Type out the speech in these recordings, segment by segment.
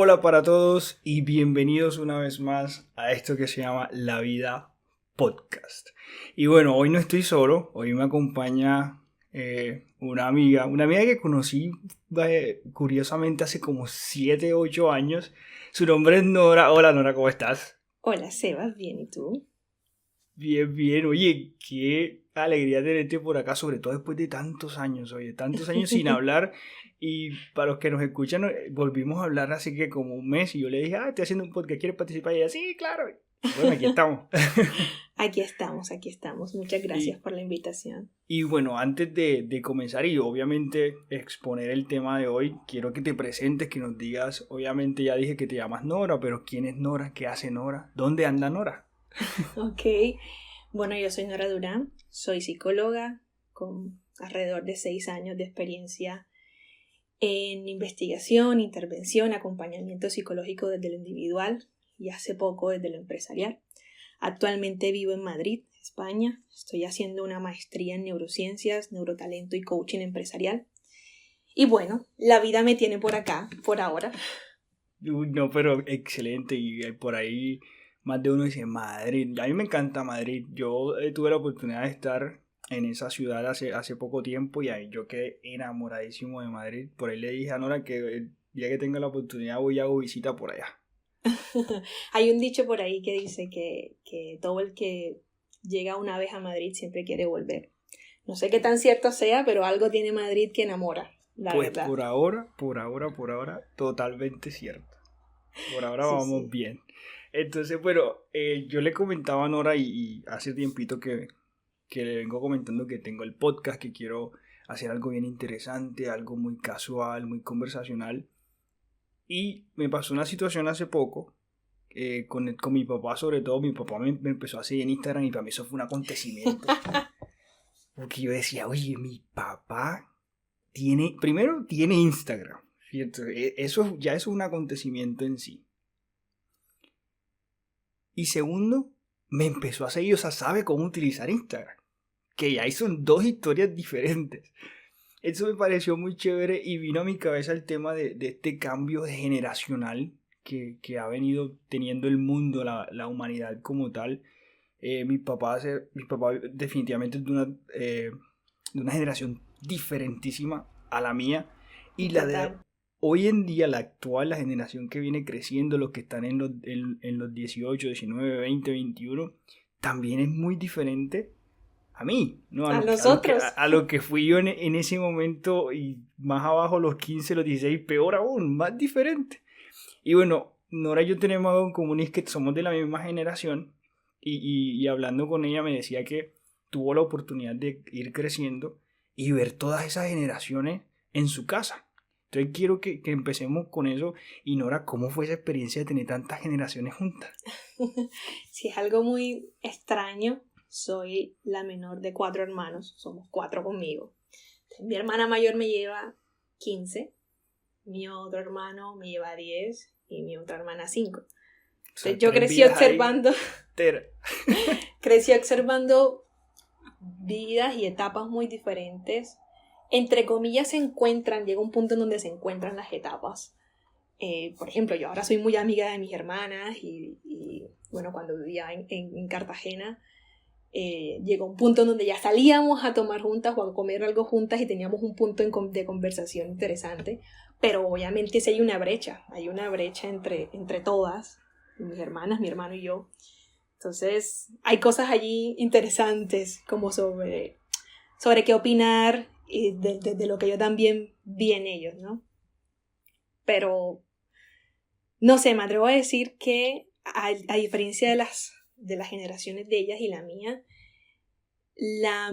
Hola para todos y bienvenidos una vez más a esto que se llama La Vida Podcast. Y bueno, hoy no estoy solo, hoy me acompaña una amiga que conocí curiosamente hace como 7, 8 años. Su nombre es Nora. Hola Nora, ¿cómo estás? Hola, Sebas, bien, ¿y tú? Bien, bien. Oye, qué alegría tenerte por acá, sobre todo después de tantos años, oye, tantos años sin hablar. Y para los que nos escuchan, volvimos a hablar así que como un mes y yo le dije, estoy haciendo un podcast, ¿quieres participar? Y ella, sí, claro. Bueno, aquí estamos. Aquí estamos, aquí estamos. Muchas gracias Y, por la invitación. y bueno, antes de comenzar y obviamente exponer el tema de hoy, quiero que te presentes, que nos digas, obviamente ya dije que te llamas Nora, pero ¿quién es Nora? ¿Qué hace Nora? ¿Dónde anda Nora? Ok, bueno, yo soy Nora Durán, soy psicóloga con alrededor de 6 años de experiencia en investigación, intervención, acompañamiento psicológico desde lo individual y hace poco desde lo empresarial. Actualmente vivo en Madrid, España. Estoy haciendo una maestría en neurociencias, neurotalento y coaching empresarial. Y bueno, la vida me tiene por acá, por ahora. Uy, no, pero excelente. Y por ahí más de uno dice Madrid. A mí me encanta Madrid. Yo tuve la oportunidad de estar en esa ciudad hace poco tiempo y ahí yo quedé enamoradísimo de Madrid. Por ahí le dije a Nora que el día que tenga la oportunidad voy a hago visita por allá. Hay un dicho por ahí que dice que todo el que llega una vez a Madrid siempre quiere volver. No sé qué tan cierto sea, pero algo tiene Madrid que enamora, la Pues verdad. por ahora, totalmente cierto. Por ahora Sí, vamos sí. bien. Entonces, bueno, yo le comentaba a Nora y hace tiempito que le vengo comentando que tengo el podcast, que quiero hacer algo bien interesante, algo muy casual, muy conversacional. Y me pasó una situación hace poco, con mi papá, sobre todo. Mi papá me empezó a seguir en Instagram y para mí eso fue un acontecimiento. Porque yo decía, oye, mi papá primero tiene Instagram. ¿Cierto? Eso ya es un acontecimiento en sí. Y segundo, me empezó a seguir, o sea, sabe cómo utilizar Instagram. Que ya ahí son dos historias diferentes. Eso me pareció muy chévere y vino a mi cabeza el tema de este cambio generacional que ha venido teniendo el mundo, la humanidad como tal. Mi papá definitivamente es de una generación diferentísima a la mía y la de Total. hoy en día, la actual, la generación que viene creciendo, los que están en los 18, 19, 20, 21, también es muy diferente a mí, ¿no? A nosotros. A lo que fui yo en ese momento y más abajo los 15, los 16, peor aún, más diferente. Y bueno, Nora y yo tenemos algo en común y es que somos de la misma generación y hablando con ella me decía que tuvo la oportunidad de ir creciendo y ver todas esas generaciones en su casa. Entonces quiero que empecemos con eso. Y Nora, ¿cómo fue esa experiencia de tener tantas generaciones juntas? Si es algo muy extraño, soy la menor de 4 hermanos, somos 4 conmigo. Mi hermana mayor me lleva 15, mi otro hermano me lleva 10 y mi otra hermana 5. O Entonces sea, yo tres vidas ahí enteras. crecí observando vidas y etapas muy diferentes. Entre comillas se encuentran, llega un punto en donde se encuentran las etapas. Por ejemplo, yo ahora soy muy amiga de mis hermanas y bueno, cuando vivía en Cartagena, llegó un punto en donde ya salíamos a tomar juntas o a comer algo juntas y teníamos un punto de conversación interesante, pero obviamente sí hay una brecha entre todas, mis hermanas, mi hermano y yo. Entonces, hay cosas allí interesantes como sobre qué opinar y de lo que yo también vi en ellos, ¿no? Pero, no sé, me atrevo a decir que a diferencia de las generaciones de ellas y la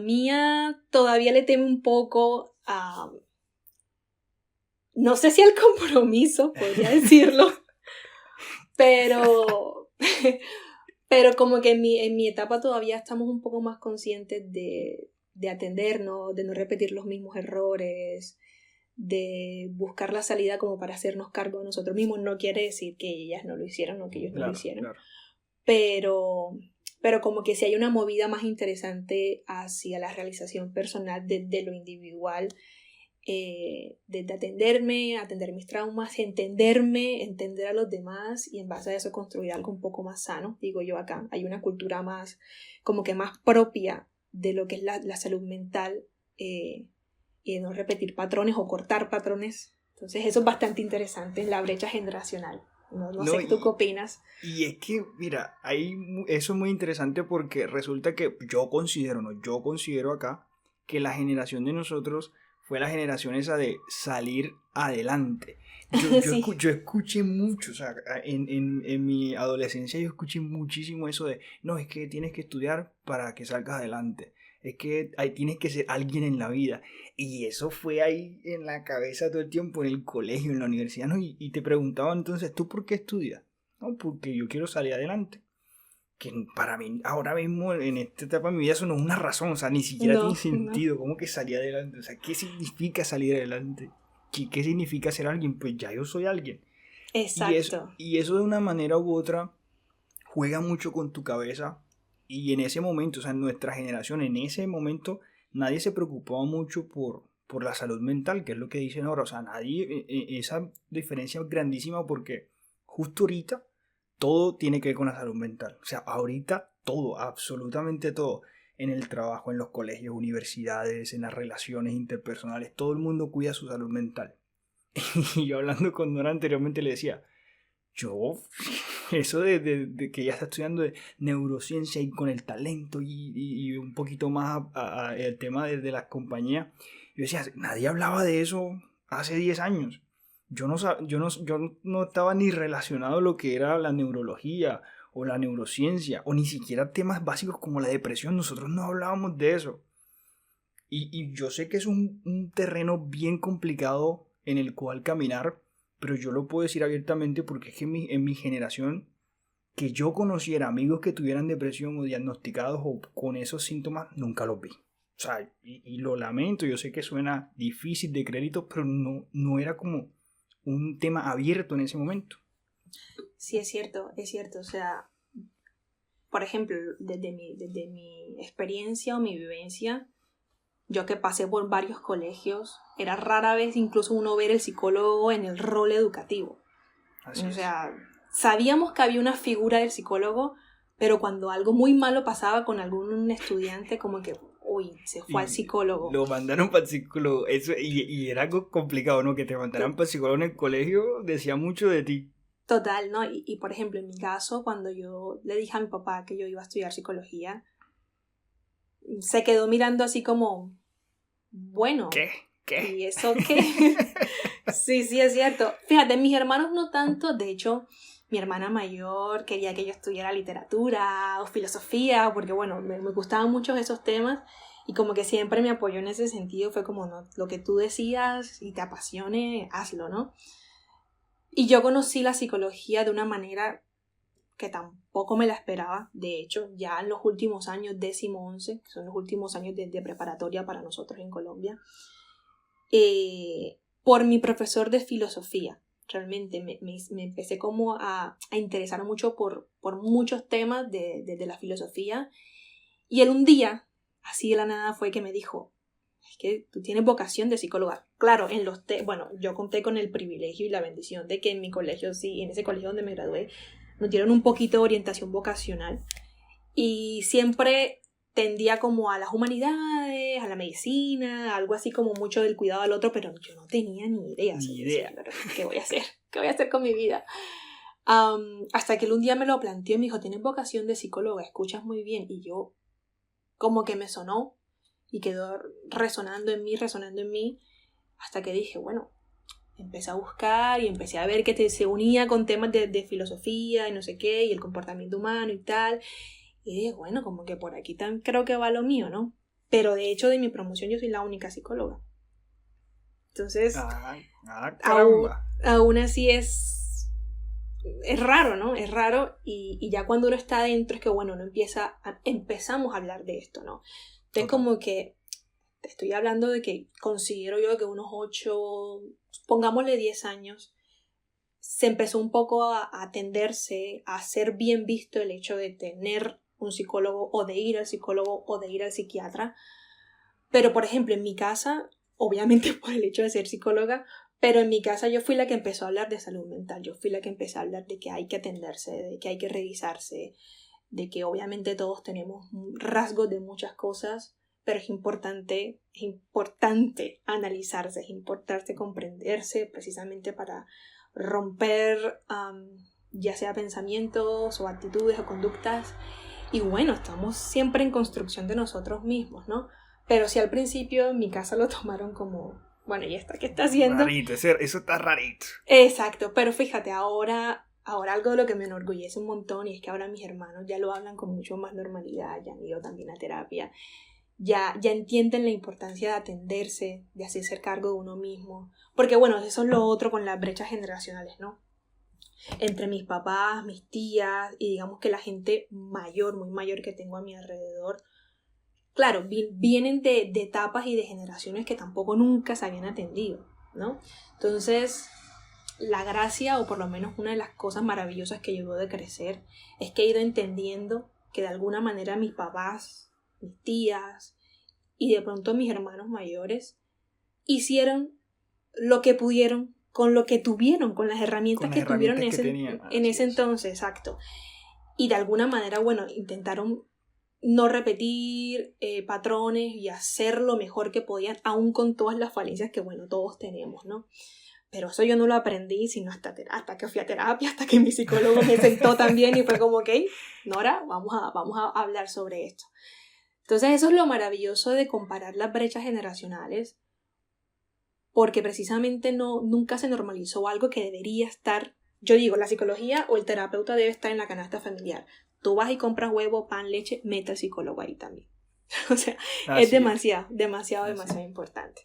mía todavía le teme un poco a, no sé si al compromiso, podría decirlo, pero, pero como que en mi etapa todavía estamos un poco más conscientes de atendernos, de no repetir los mismos errores, de buscar la salida como para hacernos cargo de nosotros mismos. No quiere decir que ellas no lo hicieran o que ellos no lo Claro, hicieran, claro. pero, pero como que si hay una movida más interesante hacia la realización personal de lo individual, de atenderme, atender mis traumas, entenderme, entender a los demás y en base a eso construir algo un poco más sano, digo yo acá. Hay una cultura más, como que más propia de lo que es la salud mental y de no repetir patrones o cortar patrones. Entonces eso es bastante interesante en la brecha generacional. No sé tú qué opinas. Y es que, mira, eso es muy interesante porque resulta que yo considero acá que la generación de nosotros fue la generación esa de salir adelante. Sí. Yo escuché mucho, o sea, en mi adolescencia yo escuché muchísimo eso de, no, es que tienes que estudiar para que salgas adelante, es que tienes que ser alguien en la vida. Y eso fue ahí en la cabeza todo el tiempo, en el colegio, en la universidad, ¿no? Y te preguntaban entonces, ¿tú por qué estudias? No, porque yo quiero salir adelante. Que para mí, ahora mismo, en esta etapa de mi vida, eso no es una razón, o sea, ni siquiera tiene sentido. ¿Cómo que salir adelante? O sea, ¿qué significa salir adelante? ¿Qué significa ser alguien? Pues ya yo soy alguien. Exacto. Y eso de una manera u otra juega mucho con tu cabeza. Y en ese momento, o sea, en nuestra generación, en ese momento, nadie se preocupaba mucho por la salud mental, que es lo que dicen ahora. O sea, nadie, esa diferencia es grandísima porque justo ahorita todo tiene que ver con la salud mental. O sea, ahorita todo, absolutamente todo. En el trabajo, en los colegios, universidades, en las relaciones interpersonales, todo el mundo cuida su salud mental. Y yo hablando con Nora anteriormente le decía, yo, eso de que ella está estudiando de neurociencia y con el talento y un poquito más el tema de las compañías, yo decía, nadie hablaba de eso hace 10 años. Yo no estaba ni relacionado a lo que era la neurología o la neurociencia, o ni siquiera temas básicos como la depresión. Nosotros no hablábamos de eso. Y yo sé que es un terreno bien complicado en el cual caminar, pero yo lo puedo decir abiertamente porque es que en mi generación, que yo conociera amigos que tuvieran depresión o diagnosticados o con esos síntomas, nunca los vi. O sea, y lo lamento, yo sé que suena difícil de crédito, pero no era como un tema abierto en ese momento. Sí, es cierto. O sea, por ejemplo, desde mi experiencia o mi vivencia, yo que pasé por varios colegios, era rara vez incluso uno ver el psicólogo en el rol educativo. Así o es. sea, sabíamos que había una figura del psicólogo, pero cuando algo muy malo pasaba con algún estudiante, como que, uy, se fue al psicólogo. Lo mandaron para el psicólogo. Eso, y era algo complicado, ¿no? Que te mandaran para el psicólogo en el colegio decía mucho de ti. Total, ¿no? Y por ejemplo, en mi caso, cuando yo le dije a mi papá que yo iba a estudiar psicología, se quedó mirando así como, bueno, ¿Qué? ¿y eso qué? Sí, es cierto. Fíjate, mis hermanos no tanto, de hecho, mi hermana mayor quería que yo estudiara literatura o filosofía, porque bueno, me gustaban mucho esos temas y como que siempre me apoyó en ese sentido, fue como, no, lo que tú decías y te apasione, hazlo, ¿no? Y yo conocí la psicología de una manera que tampoco me la esperaba. De hecho, ya en los últimos años, 10º, 11, que son los últimos años de preparatoria para nosotros en Colombia, por mi profesor de filosofía. Realmente me empecé como a interesar mucho por muchos temas de la filosofía. Y él un día, así de la nada, fue que me dijo, es que tú tienes vocación de psicóloga. Claro, bueno, yo conté con el privilegio y la bendición de que en mi colegio, sí, en ese colegio donde me gradué, nos dieron un poquito de orientación vocacional. Y siempre tendía como a las humanidades, a la medicina, algo así como mucho del cuidado al otro, pero yo no tenía ni idea. Ni idea. ¿Qué voy a hacer? ¿Qué voy a hacer con mi vida? Hasta que él un día me lo planteó y me dijo, tienes vocación de psicóloga, escuchas muy bien. Y yo como que me sonó y quedó resonando en mí, hasta que dije, bueno, empecé a buscar y empecé a ver que se unía con temas de filosofía y no sé qué, y el comportamiento humano y tal. Y dije, bueno, como que por aquí creo que va lo mío, ¿no? Pero de hecho de mi promoción yo soy la única psicóloga. Entonces, aún así es raro, ¿no? Es raro y ya cuando uno está adentro es que, bueno, empezamos a hablar de esto, ¿no? Entonces como que te estoy hablando de que considero yo que unos 8, pongámosle 10 años, se empezó un poco a tenderse a ser bien visto el hecho de tener un psicólogo o de ir al psicólogo o de ir al psiquiatra. Pero, por ejemplo, en mi casa obviamente por el hecho de ser psicóloga, pero en mi casa yo fui la que empezó a hablar de salud mental, yo fui la que empezó a hablar de que hay que atenderse, de que hay que revisarse, de que obviamente todos tenemos rasgos de muchas cosas, pero es importante analizarse, es importante comprenderse precisamente para romper ya sea pensamientos o actitudes o conductas. Y bueno, estamos siempre en construcción de nosotros mismos, ¿no? Pero si al principio en mi casa lo tomaron como, bueno, ¿y esta qué está haciendo? Rarito, eso está rarito. Exacto, pero fíjate, ahora algo de lo que me enorgullece un montón, y es que ahora mis hermanos ya lo hablan con mucho más normalidad, ya han ido también a terapia, ya entienden la importancia de atenderse, de hacerse cargo de uno mismo, porque bueno, eso es lo otro con las brechas generacionales, ¿no? Entre mis papás, mis tías y digamos que la gente mayor, muy mayor que tengo a mi alrededor, claro, vienen de etapas y de generaciones que tampoco nunca se habían atendido, ¿no? Entonces, la gracia, o por lo menos una de las cosas maravillosas que yo veo de crecer, es que he ido entendiendo que de alguna manera mis papás, mis tías y de pronto mis hermanos mayores hicieron lo que pudieron con lo que tuvieron, con las herramientas que tuvieron en ese entonces, exacto. Y de alguna manera, bueno, intentaron no repetir patrones y hacer lo mejor que podían, aún con todas las falencias que, bueno, todos tenemos, ¿no? Pero eso yo no lo aprendí sino hasta que fui a terapia, hasta que mi psicólogo me sentó también y fue como, ok, Nora, vamos a hablar sobre esto. Entonces eso es lo maravilloso de comparar las brechas generacionales, porque precisamente nunca se normalizó algo que debería estar. Yo digo, la psicología o el terapeuta debe estar en la canasta familiar. Tú vas y compras huevo, pan, leche, mete al psicólogo ahí también. O sea, es demasiado importante.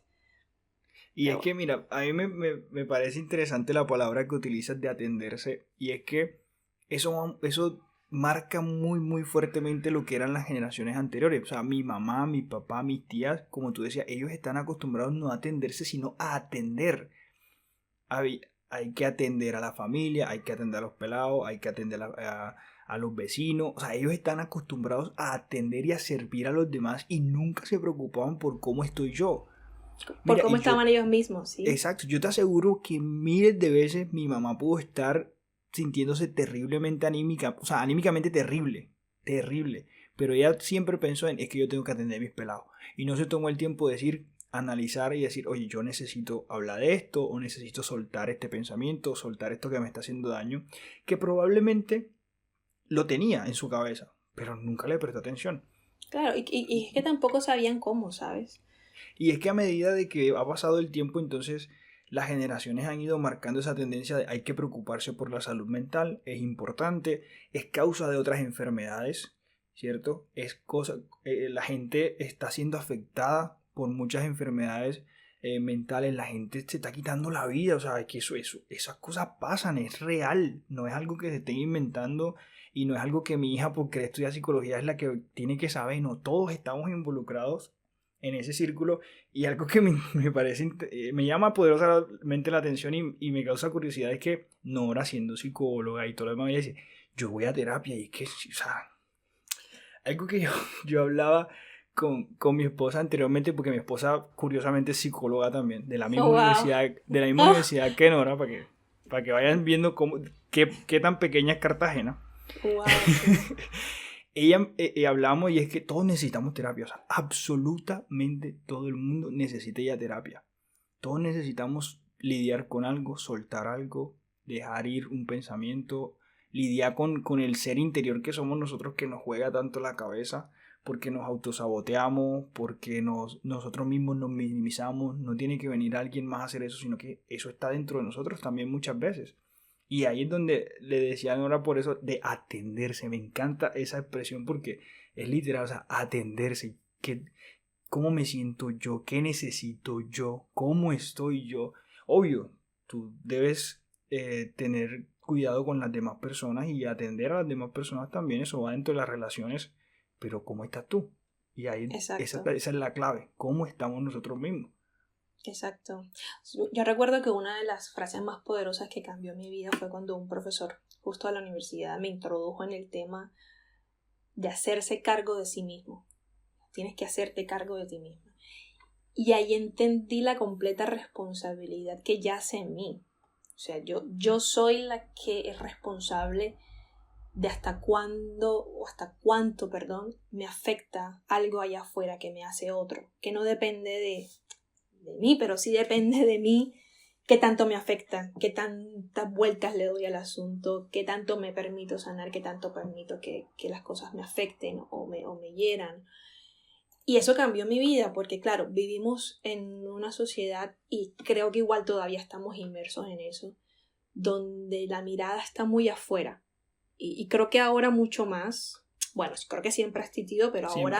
Y es que, mira, a mí me parece interesante la palabra que utilizas de atenderse, y es que eso marca muy, muy fuertemente lo que eran las generaciones anteriores. O sea, mi mamá, mi papá, mis tías, como tú decías, ellos están acostumbrados no a atenderse, sino a atender. Hay que atender a la familia, hay que atender a los pelados, hay que atender a los vecinos. O sea, ellos están acostumbrados a atender y a servir a los demás y nunca se preocupaban por cómo estoy yo. Por cómo estaban ellos mismos, ¿sí? Exacto, yo te aseguro que miles de veces mi mamá pudo estar sintiéndose terriblemente anímica, o sea, anímicamente terrible, pero ella siempre pensó en, es que yo tengo que atender a mis pelados, y no se tomó el tiempo de analizar y decir, oye, yo necesito hablar de esto, o necesito soltar este pensamiento, soltar esto que me está haciendo daño, que probablemente lo tenía en su cabeza, pero nunca le prestó atención. Claro, y es que tampoco sabían cómo, ¿sabes? Y es que a medida de que ha pasado el tiempo, entonces las generaciones han ido marcando esa tendencia de hay que preocuparse por la salud mental, es importante, es causa de otras enfermedades, ¿cierto? La gente está siendo afectada por muchas enfermedades mentales, la gente se está quitando la vida, o sea, es que esas cosas pasan, es real, no es algo que se estén inventando y no es algo que mi hija, porque estudia psicología, es la que tiene que saber, no, todos estamos involucrados en ese círculo, y algo que me parece, me llama poderosamente la atención y me causa curiosidad es que Nora, siendo psicóloga y todo lo demás, ella dice, yo voy a terapia, y es que, o sea, algo que yo hablaba con mi esposa anteriormente, porque mi esposa curiosamente es psicóloga también, de la misma universidad que Nora, para que vayan viendo qué tan pequeña es Cartagena. Wow. Ella hablamos, y es que todos necesitamos terapia, o sea, absolutamente todo el mundo necesita ya terapia. Todos necesitamos lidiar con algo, soltar algo, dejar ir un pensamiento, lidiar con el ser interior que somos nosotros, que nos juega tanto la cabeza, porque nos autosaboteamos, porque nosotros mismos nos minimizamos. No tiene que venir alguien más a hacer eso, sino que eso está dentro de nosotros también muchas veces. Y ahí es donde le decían ahora por eso de atenderse. Me encanta esa expresión porque es literal, o sea, atenderse. ¿Cómo me siento yo? ¿Qué necesito yo? ¿Cómo estoy yo? Obvio, tú debes tener cuidado con las demás personas y atender a las demás personas también. Eso va dentro de las relaciones. Pero ¿cómo estás tú? Y ahí esa es la clave. ¿Cómo estamos nosotros mismos? Exacto. Yo recuerdo que una de las frases más poderosas que cambió mi vida fue cuando un profesor justo a la universidad me introdujo en el tema de hacerse cargo de sí mismo. Tienes que hacerte cargo de ti mismo. Y ahí entendí la completa responsabilidad que yace en mí. O sea, yo soy la que es responsable de hasta cuándo o hasta cuánto, perdón, me afecta algo allá afuera que me hace otro, que no depende de mí, pero sí depende de mí qué tanto me afecta, qué tantas vueltas le doy al asunto, qué tanto me permito sanar, qué tanto permito que las cosas me afecten o me hieran. Y eso cambió mi vida porque, claro, vivimos en una sociedad, y creo que igual todavía estamos inmersos en eso, donde la mirada está muy afuera. Y creo que ahora mucho más, bueno, creo que siempre ha existido, pero Siempre.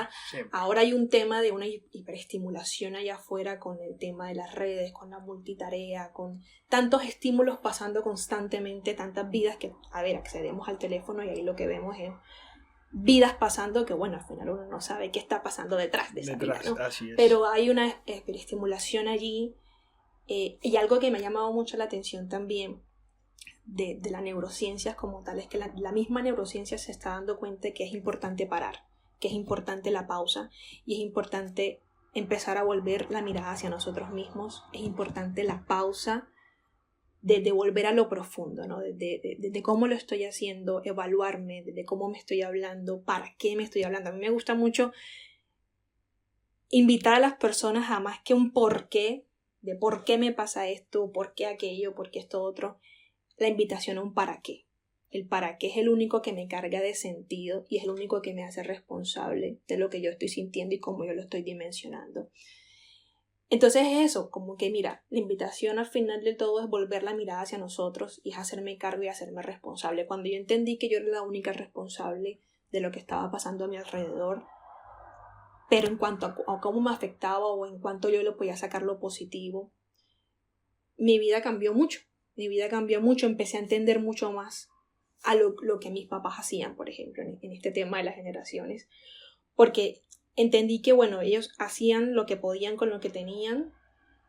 ahora hay un tema de una hiperestimulación allá afuera con el tema de las redes, con la multitarea, con tantos estímulos pasando constantemente, tantas vidas que, a ver, accedemos al teléfono y ahí lo que vemos es vidas pasando que, bueno, al final uno no sabe qué está pasando detrás de esa vida, ¿no? Así es. Pero hay una hiperestimulación allí, y algo que me ha llamado mucho la atención también de las neurociencias como tal es que la misma neurociencia se está dando cuenta de que es importante parar, que es importante la pausa, y es importante empezar a volver la mirada hacia nosotros mismos, es importante la pausa de volver a lo profundo, ¿no? de cómo lo estoy haciendo, evaluarme, de cómo me estoy hablando, para qué me estoy hablando. A mí me gusta mucho invitar a las personas a más que un porqué, de por qué me pasa esto, por qué aquello, por qué esto otro, la invitación a un para qué. El para qué es el único que me carga de sentido y es el único que me hace responsable de lo que yo estoy sintiendo y cómo yo lo estoy dimensionando. Entonces es eso, como que mira, la invitación al final de todo es volver la mirada hacia nosotros y es hacerme cargo y hacerme responsable. Cuando yo entendí que yo era la única responsable de lo que estaba pasando a mi alrededor, pero en cuanto a cómo me afectaba o en cuanto yo le podía sacar lo positivo, mi vida cambió mucho. Mi vida cambió mucho, empecé a entender mucho más a lo que mis papás hacían, por ejemplo, en este tema de las generaciones, porque entendí que, bueno, ellos hacían lo que podían con lo que tenían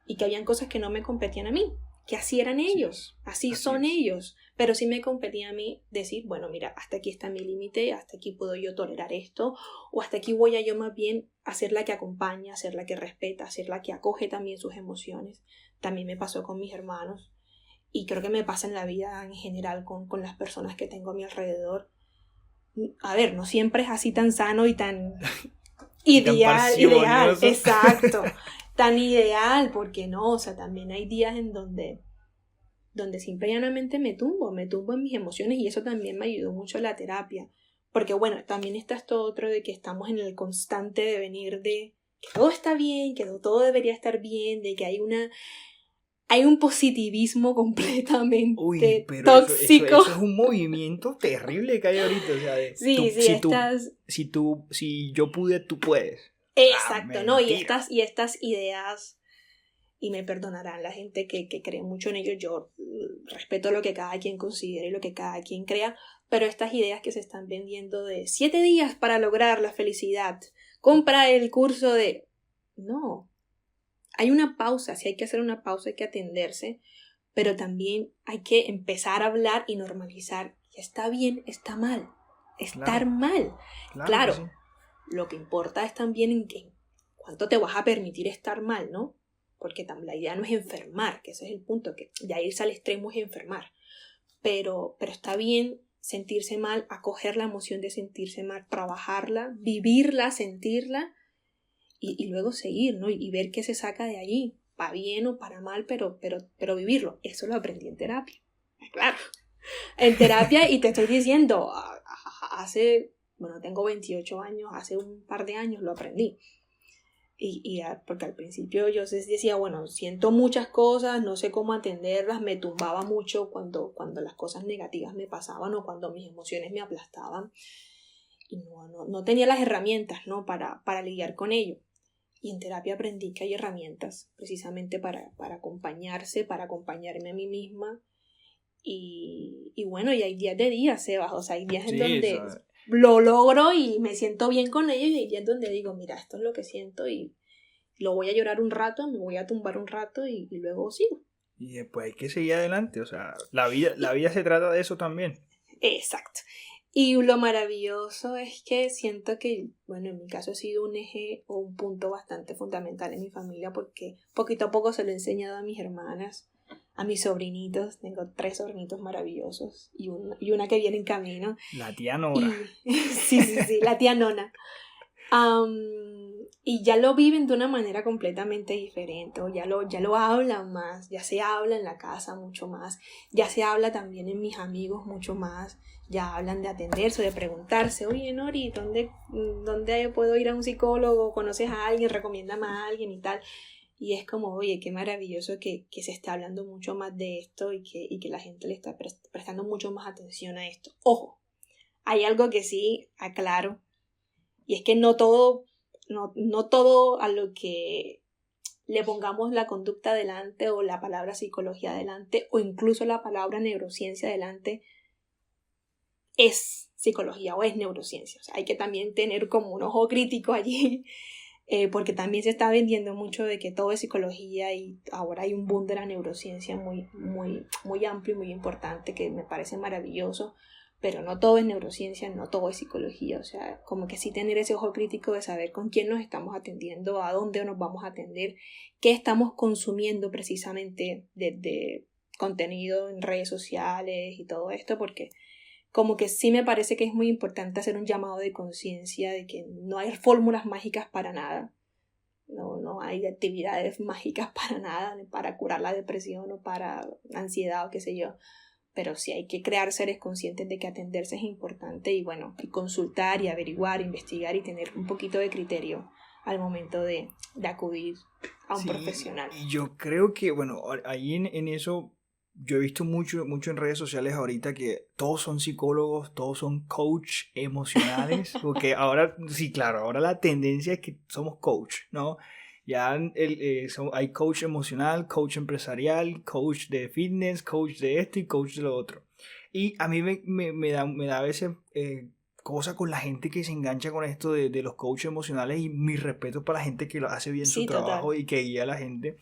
y que habían cosas que no me competían a mí, que así eran ellos, así son ellos, pero sí me competía a mí decir, bueno, mira, hasta aquí está mi límite, hasta aquí puedo yo tolerar esto, o hasta aquí voy a yo más bien a ser la que acompaña, a ser la que respeta, a ser la que acoge también sus emociones. También me pasó con mis hermanos. Y creo que me pasa en la vida en general con las personas que tengo a mi alrededor. A ver, no siempre es así tan sano y tan ideal, exacto, tan ideal, porque no, o sea, también hay días en donde simple y llanamente me tumbo en mis emociones, y eso también me ayudó mucho la terapia, porque bueno, también está esto otro de que estamos en el constante devenir de que todo está bien, que todo debería estar bien, de que hay un positivismo completamente tóxico. Eso es un movimiento terrible que hay ahorita. O sea, si yo pude, tú puedes. Exacto, ¿no? Y estas ideas, y me perdonarán la gente que cree mucho en ello, yo respeto lo que cada quien considere y lo que cada quien crea, pero estas ideas que se están vendiendo de 7 días para lograr la felicidad, compra el curso de... No. Hay una pausa, sí hay que hacer una pausa, hay que atenderse, pero también hay que empezar a hablar y normalizar que está bien, está mal, estar mal. Claro, sí. Lo que importa es también en cuánto te vas a permitir estar mal, ¿no? Porque la idea no es enfermar, que ese es el punto, que ya irse al extremo es enfermar. Pero está bien sentirse mal, acoger la emoción de sentirse mal, trabajarla, vivirla, sentirla, y luego seguir, ¿no? Y ver qué se saca de allí, para bien o para mal, pero vivirlo. Eso lo aprendí en terapia. Claro. En terapia, y te estoy diciendo, tengo 28 años, hace un par de años lo aprendí. Porque al principio yo decía, bueno, siento muchas cosas, no sé cómo atenderlas, me tumbaba mucho cuando las cosas negativas me pasaban o cuando mis emociones me aplastaban. Y no tenía las herramientas, ¿no? para lidiar con ello. Y en terapia aprendí que hay herramientas precisamente para acompañarse, para acompañarme a mí misma. Y bueno, y hay días de días, Sebas. O sea, hay días en donde lo logro y me siento bien con ello, y hay días donde digo, mira, esto es lo que siento y lo voy a llorar un rato, me voy a tumbar un rato y luego sigo. Y después hay que seguir adelante. O sea, la vida se trata de eso también. Exacto. Y lo maravilloso es que siento que, bueno, en mi caso ha sido un eje o un punto bastante fundamental en mi familia porque poquito a poco se lo he enseñado a mis hermanas, a mis sobrinitos. Tengo 3 sobrinitos maravillosos y una que viene en camino. La tía Nora. Sí, la tía Nona. Y ya lo viven de una manera completamente diferente, o ya lo hablan más, ya se habla en la casa mucho más, ya se habla también en mis amigos mucho más, ya hablan de atenderse, de preguntarse, oye Nori, ¿dónde puedo ir a un psicólogo? ¿Conoces a alguien? Recomiéndame a alguien y tal. Y es como, oye, qué maravilloso que se está hablando mucho más de esto y que la gente le está prestando mucho más atención a esto. Ojo, hay algo que sí aclaro, y es que no todo a lo que le pongamos la conducta delante o la palabra psicología delante o incluso la palabra neurociencia delante es psicología o es neurociencia. O sea, hay que también tener como un ojo crítico allí, porque también se está vendiendo mucho de que todo es psicología y ahora hay un boom de la neurociencia muy, muy, muy amplio y muy importante que me parece maravilloso. Pero no todo es neurociencia, no todo es psicología, o sea, como que sí tener ese ojo crítico de saber con quién nos estamos atendiendo, a dónde nos vamos a atender, qué estamos consumiendo precisamente de contenido en redes sociales y todo esto, porque como que sí me parece que es muy importante hacer un llamado de conciencia de que no hay fórmulas mágicas para nada, no hay actividades mágicas para nada, para curar la depresión o para ansiedad o qué sé yo. Pero sí hay que crear seres conscientes de que atenderse es importante y bueno, y consultar y averiguar, investigar y tener un poquito de criterio al momento de acudir a un profesional. Y yo creo que, bueno, ahí en eso, yo he visto mucho en redes sociales ahorita que todos son psicólogos, todos son coach emocionales, porque ahora, sí, claro, ahora la tendencia es que somos coach, ¿no? Ya hay coach emocional, coach empresarial, coach de fitness, coach de esto y coach de lo otro. Y a mí me da a veces cosa con la gente que se engancha con esto de los coaches emocionales y mi respeto para la gente que lo hace bien su trabajo total. Y que guía a la gente.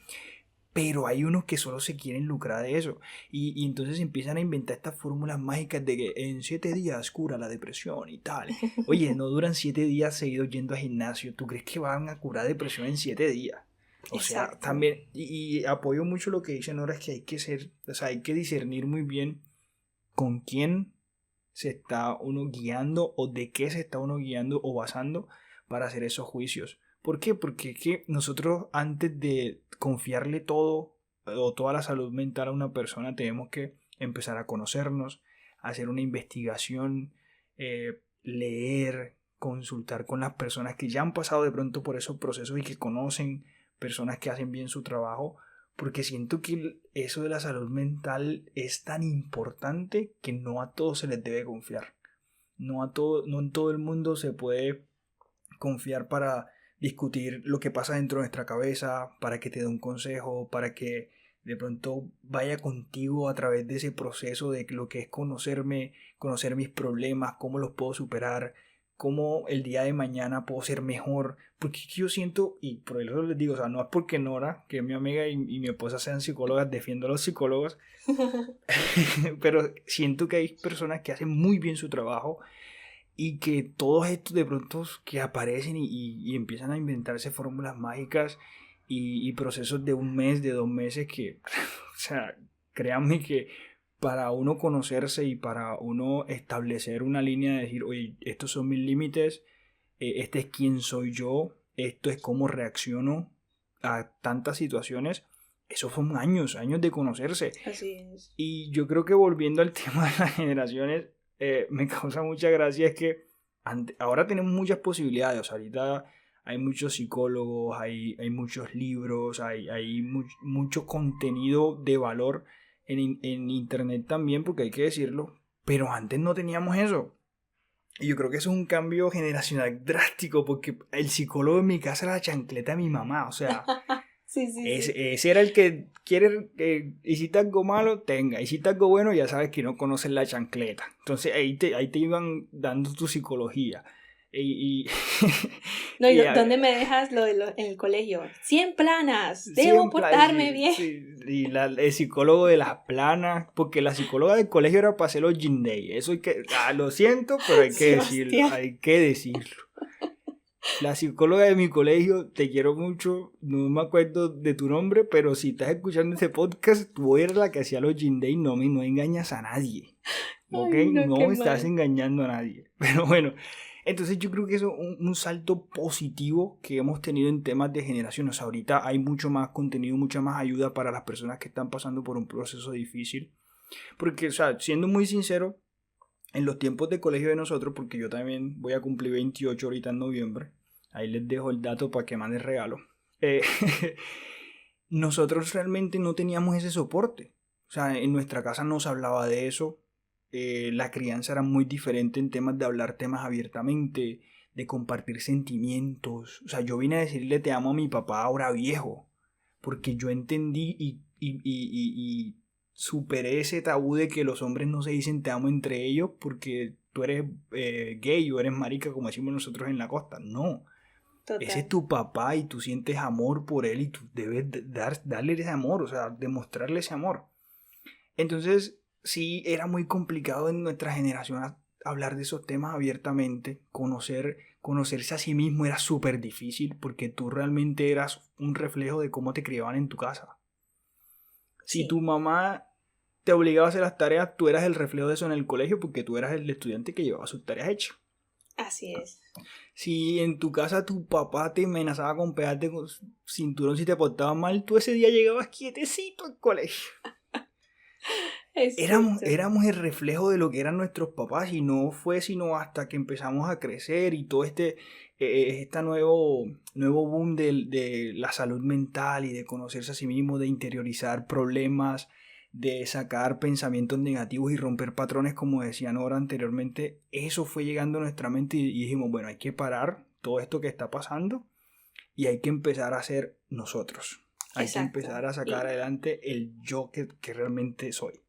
Pero hay unos que solo se quieren lucrar de eso. Y entonces empiezan a inventar estas fórmulas mágicas de que en 7 días cura la depresión y tal. Oye, no duran 7 días seguidos yendo al gimnasio. ¿Tú crees que van a curar depresión en 7 días? O sea, exacto. También, y apoyo mucho lo que dicen ahora, es que hay que discernir muy bien con quién se está uno guiando o de qué se está uno guiando o basando para hacer esos juicios. ¿Por qué? Porque es que nosotros antes de confiarle todo o toda la salud mental a una persona tenemos que empezar a conocernos, hacer una investigación, leer, consultar con las personas que ya han pasado de pronto por esos procesos y que conocen personas que hacen bien su trabajo, porque siento que eso de la salud mental es tan importante que no a todos se les debe confiar. No en todo el mundo se puede confiar para discutir lo que pasa dentro de nuestra cabeza, para que te dé un consejo, para que de pronto vaya contigo a través de ese proceso de lo que es conocerme, conocer mis problemas, cómo los puedo superar, cómo el día de mañana puedo ser mejor. Porque yo siento, y por eso les digo, o sea, no es porque Nora, que es mi amiga y mi esposa sean psicólogas, defiendo a los psicólogos, pero siento que hay personas que hacen muy bien su trabajo y que todos estos de pronto que aparecen y empiezan a inventarse fórmulas mágicas y procesos de 1 mes, de 2 meses que, o sea, créanme que para uno conocerse y para uno establecer una línea de decir, oye, estos son mis límites, este es quién soy yo, esto es cómo reacciono a tantas situaciones, eso son años de conocerse. Así es. Y yo creo que volviendo al tema de las generaciones, me causa mucha gracia es que ahora tenemos muchas posibilidades. O sea, ahorita hay muchos psicólogos, hay muchos libros, hay mucho contenido de valor en internet también, porque hay que decirlo, pero antes no teníamos eso. Y yo creo que eso es un cambio generacional drástico, porque el psicólogo en mi casa era la chancleta de mi mamá, o sea... Sí. Ese era el que quiere que hiciste algo malo, tenga. Hiciste algo bueno, ya sabes que no conoces la chancleta. Entonces ahí te iban dando tu psicología. Y, No, y ¿dónde me dejas en el colegio? 100 planas, 100 debo portarme bien. sí, y el psicólogo de las planas, porque la psicóloga del colegio era para hacer los gym day. Eso hay que, lo siento, pero Sebastián. hay que decirlo. La psicóloga de mi colegio, te quiero mucho, no me acuerdo de tu nombre, pero si estás escuchando este podcast, tú eres la que hacía los gym day, no engañas a nadie, ¿ok? Ay, no, qué No estás mal. engañando a nadie. Pero bueno, entonces yo creo que eso es un salto positivo que hemos tenido en temas de generación. O sea, ahorita hay mucho más contenido, mucha más ayuda para las personas que están pasando por un proceso difícil. Porque, o sea, siendo muy sincero, en los tiempos de colegio de nosotros, porque yo también voy a cumplir 28 ahorita en noviembre, ahí les dejo el dato para que manden regalo. Eh, nosotros realmente no teníamos ese soporte. O sea, en nuestra casa no se hablaba de eso. La crianza era muy diferente en temas de hablar temas abiertamente, de compartir sentimientos. O sea, yo vine a decirle te amo a mi papá ahora viejo, porque yo entendí y superé ese tabú de que los hombres no se dicen te amo entre ellos porque tú eres gay o eres marica como decimos nosotros en la costa. No, ese es Total. tu papá y tú sientes amor por él y tú debes darle ese amor, o sea, demostrarle ese amor. Entonces, sí, era muy complicado en nuestra generación hablar de esos temas abiertamente, conocerse a sí mismo era súper difícil porque tú realmente eras un reflejo de cómo te criaban en tu casa. Si tu Sí, mamá te obligaba a hacer las tareas, tú eras el reflejo de eso en el colegio porque tú eras el estudiante que llevaba sus tareas hechas. así es. Si en tu casa tu papá te amenazaba con pegarte con cinturón si te portabas mal, tú ese día llegabas quietecito al colegio. Es cierto. Éramos el reflejo de lo que eran nuestros papás y no fue sino hasta que empezamos a crecer y todo este nuevo boom de la salud mental y de conocerse a sí mismo, de interiorizar problemas, de sacar pensamientos negativos y romper patrones, como decían ahora anteriormente. Eso fue llegando a nuestra mente y dijimos, bueno, hay que parar todo esto que está pasando y hay que empezar a ser nosotros. Hay que Exacto. empezar a sacar Y adelante el yo que realmente soy.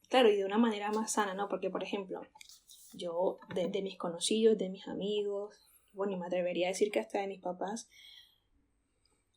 claro, y de una manera más sana, ¿no? Porque, por ejemplo, yo, de mis conocidos, de mis amigos, bueno, y me atrevería a decir que hasta de mis papás,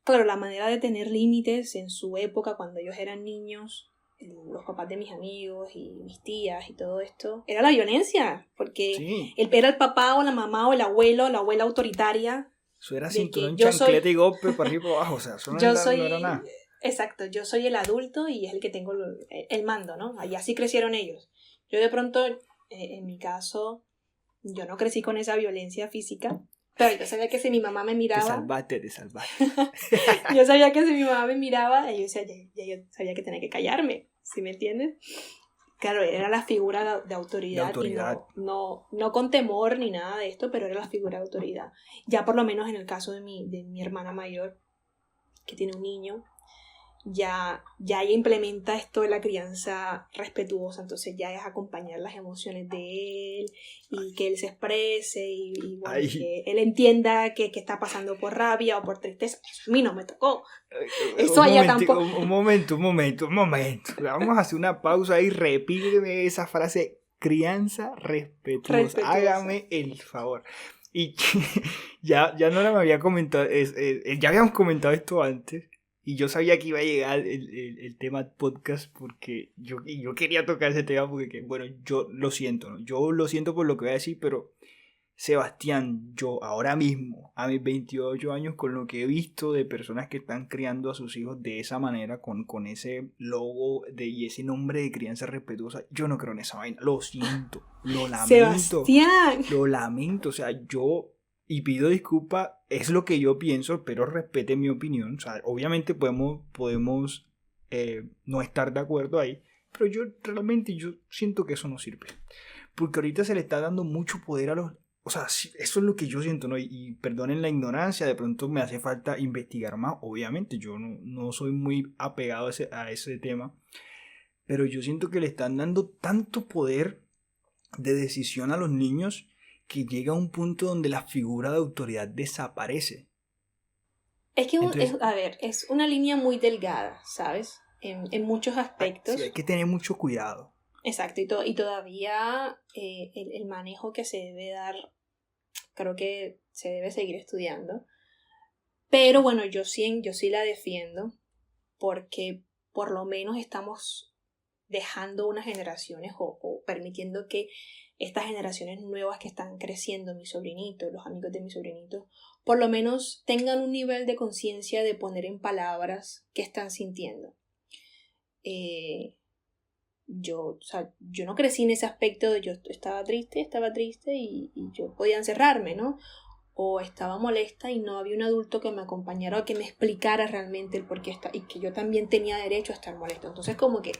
claro, la manera de tener límites en su época, cuando ellos eran niños, los papás de mis amigos y mis tías y todo esto, era la violencia, porque Sí, era el papá o la mamá o el abuelo, la abuela autoritaria, eso era de que cinturón, chancleta y golpe para arriba y para abajo. O sea, eso yo no era soy, nada. exacto, yo soy el adulto y es el que tengo el mando, ¿no? Y así crecieron ellos. Yo de pronto, en mi caso, yo no crecí con esa violencia física, pero yo sabía que si mi mamá me Te miraba, salvaste, te salvaste. yo sabía que si mi mamá me miraba, yo decía, ya yo sabía que tenía que callarme, ¿sí me entiendes? Claro, era la figura de De autoridad y autoridad. no con temor ni nada de esto, pero era la figura de autoridad. Ya por lo menos en el caso de mi hermana mayor, que tiene un niño, ya ella implementa esto de la crianza respetuosa, entonces ya es acompañar las emociones de él y que él se exprese bueno, y Ahí, que él entienda que está pasando por rabia o por tristeza. Eso a mí no me tocó. Eso allá tampoco. un momento. Vamos a hacer una pausa y repíteme esa frase, crianza respetuosa. Respetuosa. Hágame el favor. Y ya no me había comentado, ya habíamos comentado esto antes. Y yo sabía que iba a llegar el tema podcast porque yo quería tocar ese tema porque, bueno, yo lo siento, ¿no? Yo lo siento por lo que voy a decir, pero Sebastián, yo ahora mismo, a mis 28 años, con lo que he visto de personas que están criando a sus hijos de esa manera, con ese logo y ese nombre de crianza respetuosa, yo no creo en esa vaina. Lo siento, Sebastián. lo lamento. O sea, yo, y pido disculpas, es lo que yo pienso, pero respete mi opinión. O sea, obviamente podemos no estar de acuerdo ahí, pero yo siento que eso no sirve. Porque ahorita se le está dando mucho poder a los... O sea, sí, eso es lo que yo siento, ¿no? Y perdonen la ignorancia, de pronto me hace falta investigar más, obviamente, yo no soy muy apegado a ese tema, pero yo siento que le están dando tanto poder de decisión a los niños que llega a un punto donde la figura de autoridad desaparece. Es que, Entonces, a ver, es una línea muy delgada, ¿sabes? En muchos sí, hay aspectos. que tener mucho cuidado. Exacto, y todavía el manejo que se debe dar, creo que se debe seguir estudiando. Pero bueno, yo sí la defiendo porque por lo menos estamos dejando unas generaciones o permitiendo que estas generaciones nuevas que están creciendo, mis sobrinitos, los amigos de mis sobrinitos, por lo menos tengan un nivel de conciencia de poner en palabras qué están sintiendo. Yo no crecí en ese aspecto de yo estaba triste y yo podía encerrarme, ¿no? O estaba molesta y no había un adulto que me acompañara o que me explicara realmente el por qué está, y que yo también tenía derecho a estar molesto. Entonces como que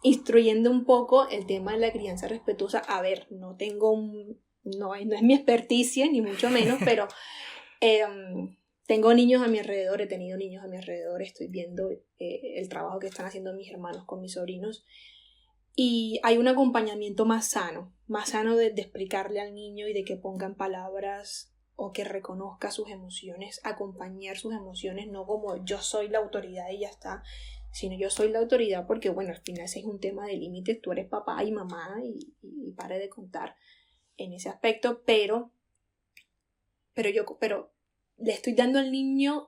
instruyendo un poco el tema de la crianza respetuosa, a ver, no es mi experticia ni mucho menos, pero tengo niños a mi alrededor, he tenido niños a mi alrededor, estoy viendo el trabajo que están haciendo mis hermanos con mis sobrinos. Y hay un acompañamiento más sano de explicarle al niño y de que ponga en palabras o que reconozca sus emociones, acompañar sus emociones, no como yo soy la autoridad y ya está, sino yo soy la autoridad porque, bueno, al final ese es un tema de límites, tú eres papá y mamá y pare de contar en ese aspecto, pero le estoy dando al niño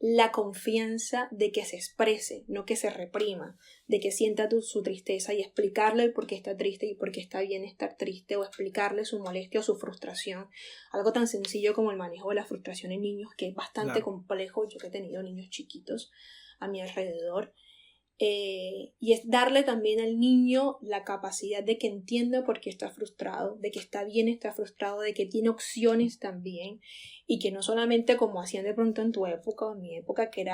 la confianza de que se exprese, no que se reprima, de que sienta su tristeza y explicarle el por qué está triste y por qué está bien estar triste, o explicarle su molestia o su frustración. Algo tan sencillo como el manejo de la frustración en niños, que es bastante complejo. Yo que he tenido niños chiquitos a mi alrededor. Y es darle también al niño la capacidad de que entienda por qué está frustrado, de que está bien estar frustrado, de que tiene opciones también, y que no solamente como hacían de pronto en tu época o en mi época, que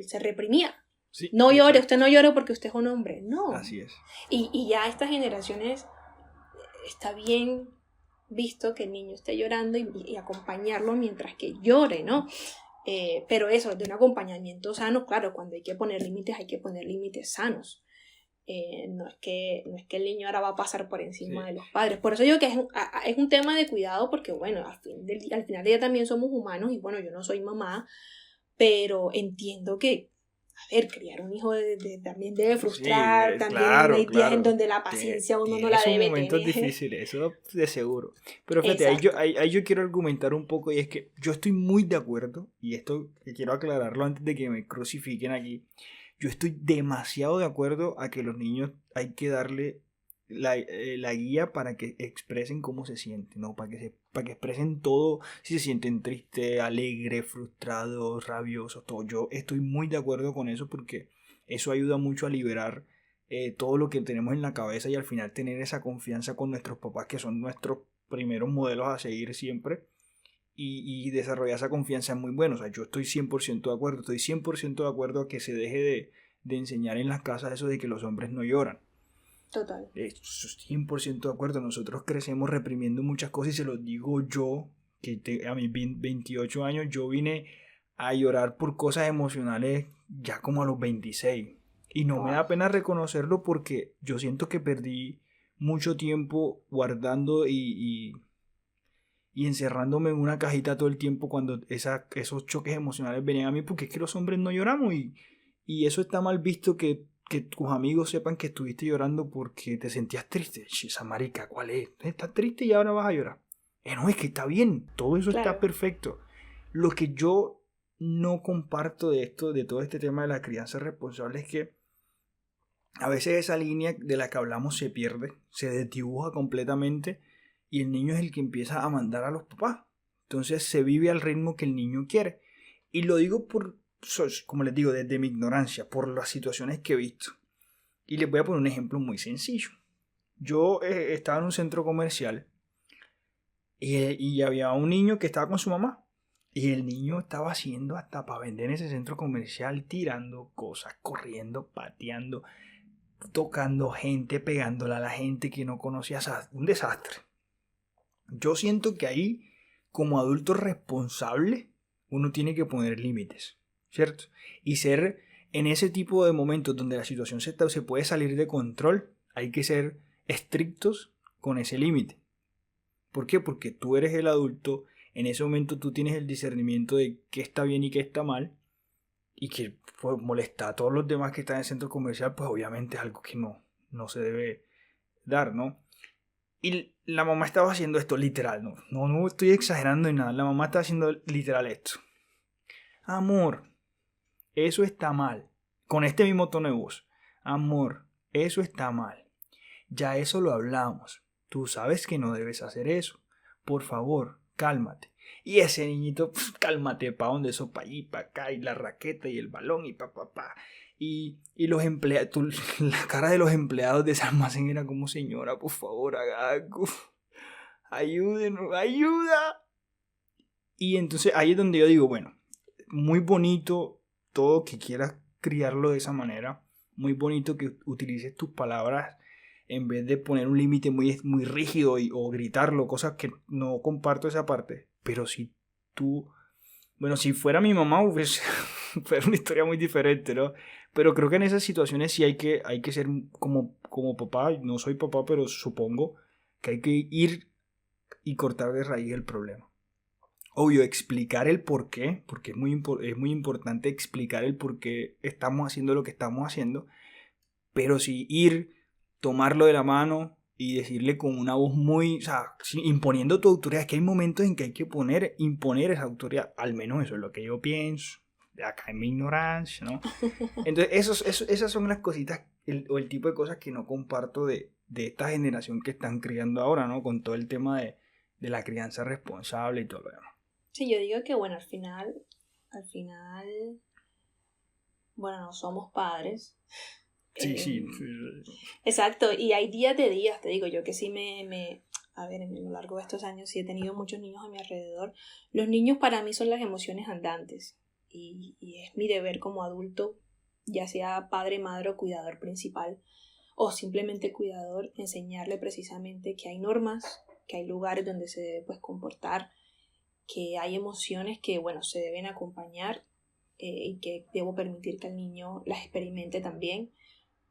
se reprimía. Sí, no llore, usted no llore porque usted es un hombre. No. Así es. Y ya estas generaciones está bien visto que el niño esté llorando y acompañarlo mientras que llore, ¿no? Pero eso, de un acompañamiento sano, claro, cuando hay que poner límites sanos. No es que el niño ahora va a pasar por encima de los padres. Por eso digo que es un tema de cuidado, porque bueno, al final del día también somos humanos, y bueno, yo no soy mamá, pero entiendo que, a ver, criar un hijo también debe frustrar, también hay días en donde la paciencia uno no la debe tener. Son momentos difíciles, eso de seguro. Pero fíjate, ahí yo quiero argumentar un poco, y es que yo estoy muy de acuerdo, y esto quiero aclararlo antes de que me crucifiquen aquí. Yo estoy demasiado de acuerdo a que los niños hay que darle la guía para que expresen cómo se sienten, ¿no? Para que expresen todo, si se sienten tristes, alegres, frustrados, rabiosos, todo. Yo estoy muy de acuerdo con eso, porque eso ayuda mucho a liberar todo lo que tenemos en la cabeza, y al final tener esa confianza con nuestros papás, que son nuestros primeros modelos a seguir siempre. Y desarrollar esa confianza es muy bueno. O sea, yo estoy 100% de acuerdo. Estoy 100% de acuerdo a que se deje de enseñar en las casas eso de que los hombres no lloran. Total. 100% de acuerdo. Nosotros crecemos reprimiendo muchas cosas, y se los digo yo, que a mis 28 años yo vine a llorar por cosas emocionales ya como a los 26. Y no me da pena reconocerlo, porque yo siento que perdí mucho tiempo guardando y encerrándome en una cajita todo el tiempo cuando esos choques emocionales venían a mí, porque es que los hombres no lloramos, y eso está mal visto, que tus amigos sepan que estuviste llorando porque te sentías triste. Esa marica, ¿cuál es? ¿Estás triste y ahora vas a llorar? No, es que está bien, todo eso está perfecto. Lo que yo no comparto de todo este tema de la crianza responsable, es que a veces esa línea de la que hablamos se pierde, se desdibuja completamente, y el niño es el que empieza a mandar a los papás. Entonces se vive al ritmo que el niño quiere. Y lo digo como les digo, desde mi ignorancia, por las situaciones que he visto. Y les voy a poner un ejemplo muy sencillo. Yo estaba en un centro comercial, y había un niño que estaba con su mamá. Y el niño estaba haciendo hasta para vender en ese centro comercial, tirando cosas, corriendo, pateando, tocando gente, pegándola a la gente que no conocía. O sea, un desastre. Yo siento que ahí, como adulto responsable, uno tiene que poner límites, ¿cierto? Y ser, en ese tipo de momentos donde la situación se puede salir de control, hay que ser estrictos con ese límite. ¿Por qué? Porque tú eres el adulto, en ese momento tú tienes el discernimiento de qué está bien y qué está mal, y que pues, molestar a todos los demás que están en el centro comercial, pues obviamente es algo que no se debe dar, ¿no? Y la mamá estaba haciendo esto literal, no estoy exagerando en nada. La mamá estaba haciendo literal esto. Amor, eso está mal. Con este mismo tono de voz. Amor, eso está mal. Ya eso lo hablamos. Tú sabes que no debes hacer eso. Por favor, cálmate. Y ese niñito, cálmate, pa' donde eso, pa' allí, pa' acá, y la raqueta y el balón y pa. Y los empleados, la cara de los empleados de ese almacén era como, señora, por favor, haga algo. Ayúdenos, ayuda. Y entonces ahí es donde yo digo, bueno, muy bonito todo que quieras criarlo de esa manera. Muy bonito que utilices tus palabras en vez de poner un límite muy rígido o gritarlo, cosas que no comparto esa parte. Pero si tú, bueno, si fuera mi mamá, pues, fuera una historia muy diferente, ¿no? Pero creo que en esas situaciones sí hay que ser como papá. No soy papá, pero supongo que hay que ir y cortar de raíz el problema. Obvio, explicar el por qué, porque es muy importante explicar el por qué estamos haciendo lo que estamos haciendo, pero sí ir, tomarlo de la mano y decirle con una voz muy, o sea, imponiendo tu autoridad. Es que hay momentos en que hay que imponer esa autoridad, al menos eso es lo que yo pienso, de acá en mi ignorancia, ¿no? Entonces, esas son las cositas, o el tipo de cosas que no comparto de esta generación que están criando ahora, ¿no? Con todo el tema de la crianza responsable y todo lo demás. Sí, yo digo que bueno, al final, bueno, no somos padres. Sí. Exacto, y hay días de días, te digo, yo que sí a ver, en lo largo de estos años sí he tenido muchos niños a mi alrededor. Los niños para mí son las emociones andantes y es mi deber como adulto, ya sea padre, madre o cuidador principal o simplemente cuidador, enseñarle precisamente que hay normas, que hay lugares donde se debe pues comportar, que hay emociones que, bueno, se deben acompañar y que debo permitir que el niño las experimente también,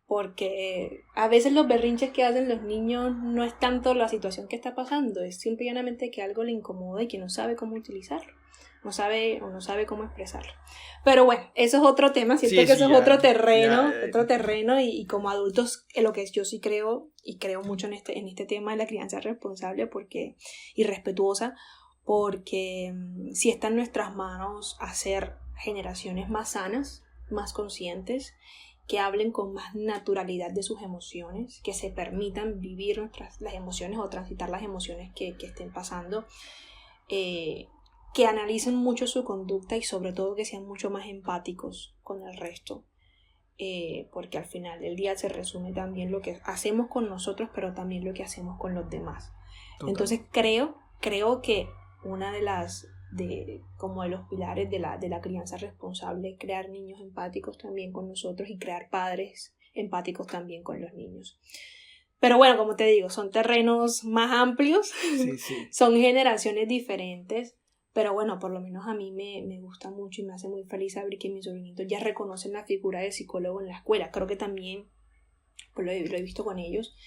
porque a veces los berrinches que hacen los niños no es tanto la situación que está pasando, es simplemente que algo le incomoda y que no sabe cómo utilizarlo, no sabe cómo expresarlo. Pero bueno, eso es otro tema, siento que eso es otro terreno y como adultos, lo que yo sí creo, y creo mucho en este tema de la crianza responsable y respetuosa, porque sí está en nuestras manos hacer generaciones más sanas, más conscientes, que hablen con más naturalidad de sus emociones, que se permitan vivir las emociones o transitar las emociones que estén pasando, que analicen mucho su conducta y sobre todo que sean mucho más empáticos con el resto, porque al final del día se resume también lo que hacemos con nosotros, pero también lo que hacemos con los demás. Total. Entonces creo que una de los pilares de la crianza responsable es crear niños empáticos también con nosotros y crear padres empáticos también con los niños. Pero bueno, como te digo, son terrenos más amplios, sí. Son generaciones diferentes, pero bueno, por lo menos a mí me gusta mucho y me hace muy feliz saber que mis sobrinitos ya reconocen la figura del psicólogo en la escuela. Creo que también, pues lo he visto con ellos,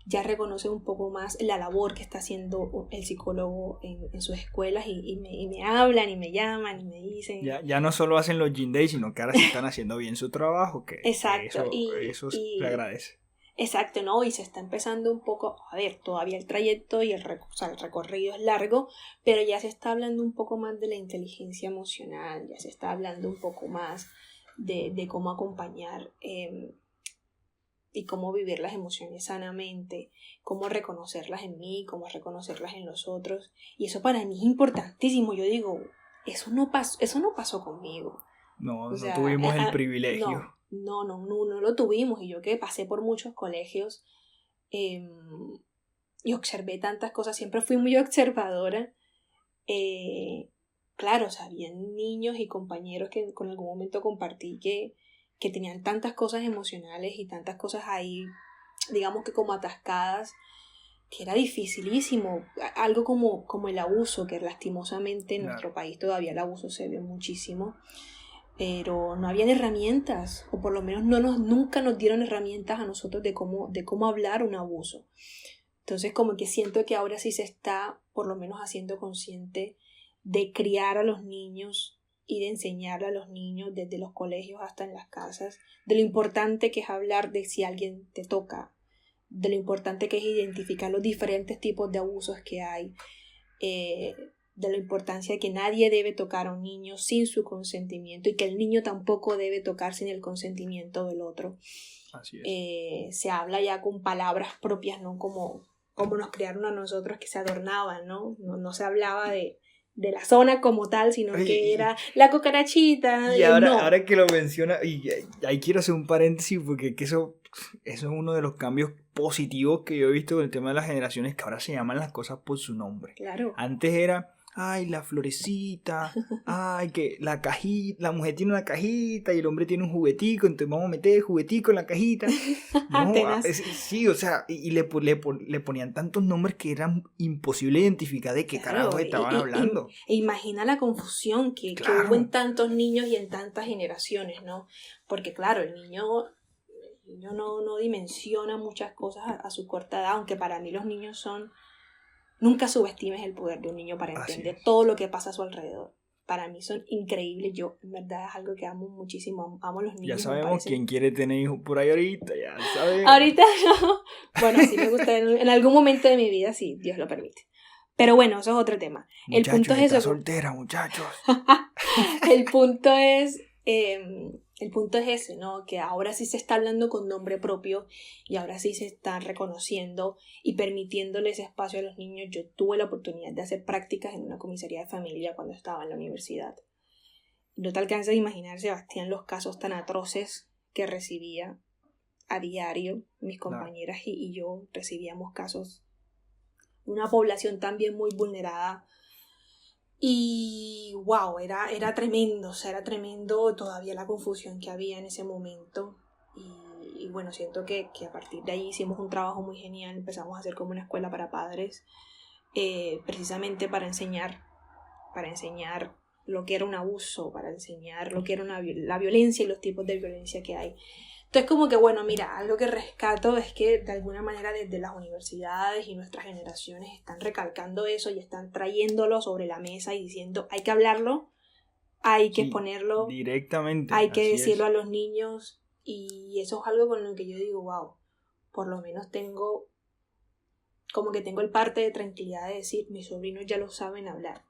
ya reconoce un poco más la labor que está haciendo el psicólogo en sus escuelas y me hablan y me llaman y me dicen... Ya no solo hacen los Gym Days, sino que ahora sí están haciendo bien su trabajo, que exacto, eso se agradece. Exacto, ¿no? Y se está empezando un poco, a ver, todavía el trayecto y el recorrido es largo, pero ya se está hablando un poco más de la inteligencia emocional, ya se está hablando un poco más de cómo acompañar... y cómo vivir las emociones sanamente, cómo reconocerlas en mí, cómo reconocerlas en los otros. Y eso para mí es importantísimo. Yo digo, eso no pasó conmigo. No tuvimos el privilegio. No lo tuvimos. Y yo que pasé por muchos colegios y observé tantas cosas, siempre fui muy observadora. Claro, o sea, habían niños y compañeros que con algún momento compartí que tenían tantas cosas emocionales y tantas cosas ahí, digamos que como atascadas, que era dificilísimo. Algo como el abuso, que lastimosamente en nuestro país todavía el abuso se ve muchísimo, pero no habían herramientas, o por lo menos nunca nos dieron herramientas a nosotros de cómo hablar un abuso. Entonces como que siento que ahora sí se está por lo menos haciendo consciente de criar a los niños y de enseñarle a los niños desde los colegios hasta en las casas de lo importante que es hablar de si alguien te toca, de lo importante que es identificar los diferentes tipos de abusos que hay, de la importancia de que nadie debe tocar a un niño sin su consentimiento y que el niño tampoco debe tocar sin el consentimiento del otro. Así es. Se habla ya con palabras propias, ¿no? Como nos criaron a nosotros, que se adornaban, ¿no? No se hablaba de la zona como tal, sino que era la cucarachita. Y ahora que lo menciona, y ahí quiero hacer un paréntesis, porque que eso es uno de los cambios positivos que yo he visto con el tema de las generaciones, que ahora se llaman las cosas por su nombre. Claro. Antes era, ay, la florecita, ay, que la cajita, la mujer tiene una cajita y el hombre tiene un juguetico, entonces vamos a meter el juguetico en la cajita. No, sí, o sea, y le ponían tantos nombres que eran imposible identificar de qué carajo estaban hablando. Imagina la confusión que hubo en tantos niños y en tantas generaciones, ¿no? Porque claro, el niño no dimensiona muchas cosas a su corta edad, aunque para mí los niños son... Nunca subestimes el poder de un niño para entender todo lo que pasa a su alrededor. Para mí son increíbles. Yo, en verdad, es algo que amo muchísimo. Amo a los niños. Ya sabemos quién quiere tener hijos por ahí ahorita, ya sabemos. Ahorita no. Bueno, sí me gusta en algún momento de mi vida, sí, Dios lo permite. Pero bueno, eso es otro tema. Muchachos, el punto es eso. Soltera, muchachos. El punto es ese, ¿no? Que ahora sí se está hablando con nombre propio y ahora sí se está reconociendo y permitiéndole ese espacio a los niños. Yo tuve la oportunidad de hacer prácticas en una comisaría de familia cuando estaba en la universidad. No te alcanzas a imaginar, Sebastián, los casos tan atroces que recibía a diario. Mis compañeras y yo recibíamos casos de una población también muy vulnerada. Y wow, era tremendo, o sea, era tremendo todavía la confusión que había en ese momento. Y bueno, siento que a partir de ahí hicimos un trabajo muy genial, empezamos a hacer como una escuela para padres, precisamente para enseñar lo que era un abuso, para enseñar lo que era la violencia y los tipos de violencia que hay. Entonces como que bueno, mira, algo que rescato es que de alguna manera desde las universidades y nuestras generaciones están recalcando eso y están trayéndolo sobre la mesa y diciendo hay que hablarlo, hay que ponerlo directamente, hay que decirlo a los niños, y eso es algo con lo que yo digo, wow, por lo menos tengo el parte de tranquilidad de decir, mis sobrinos ya lo saben hablar.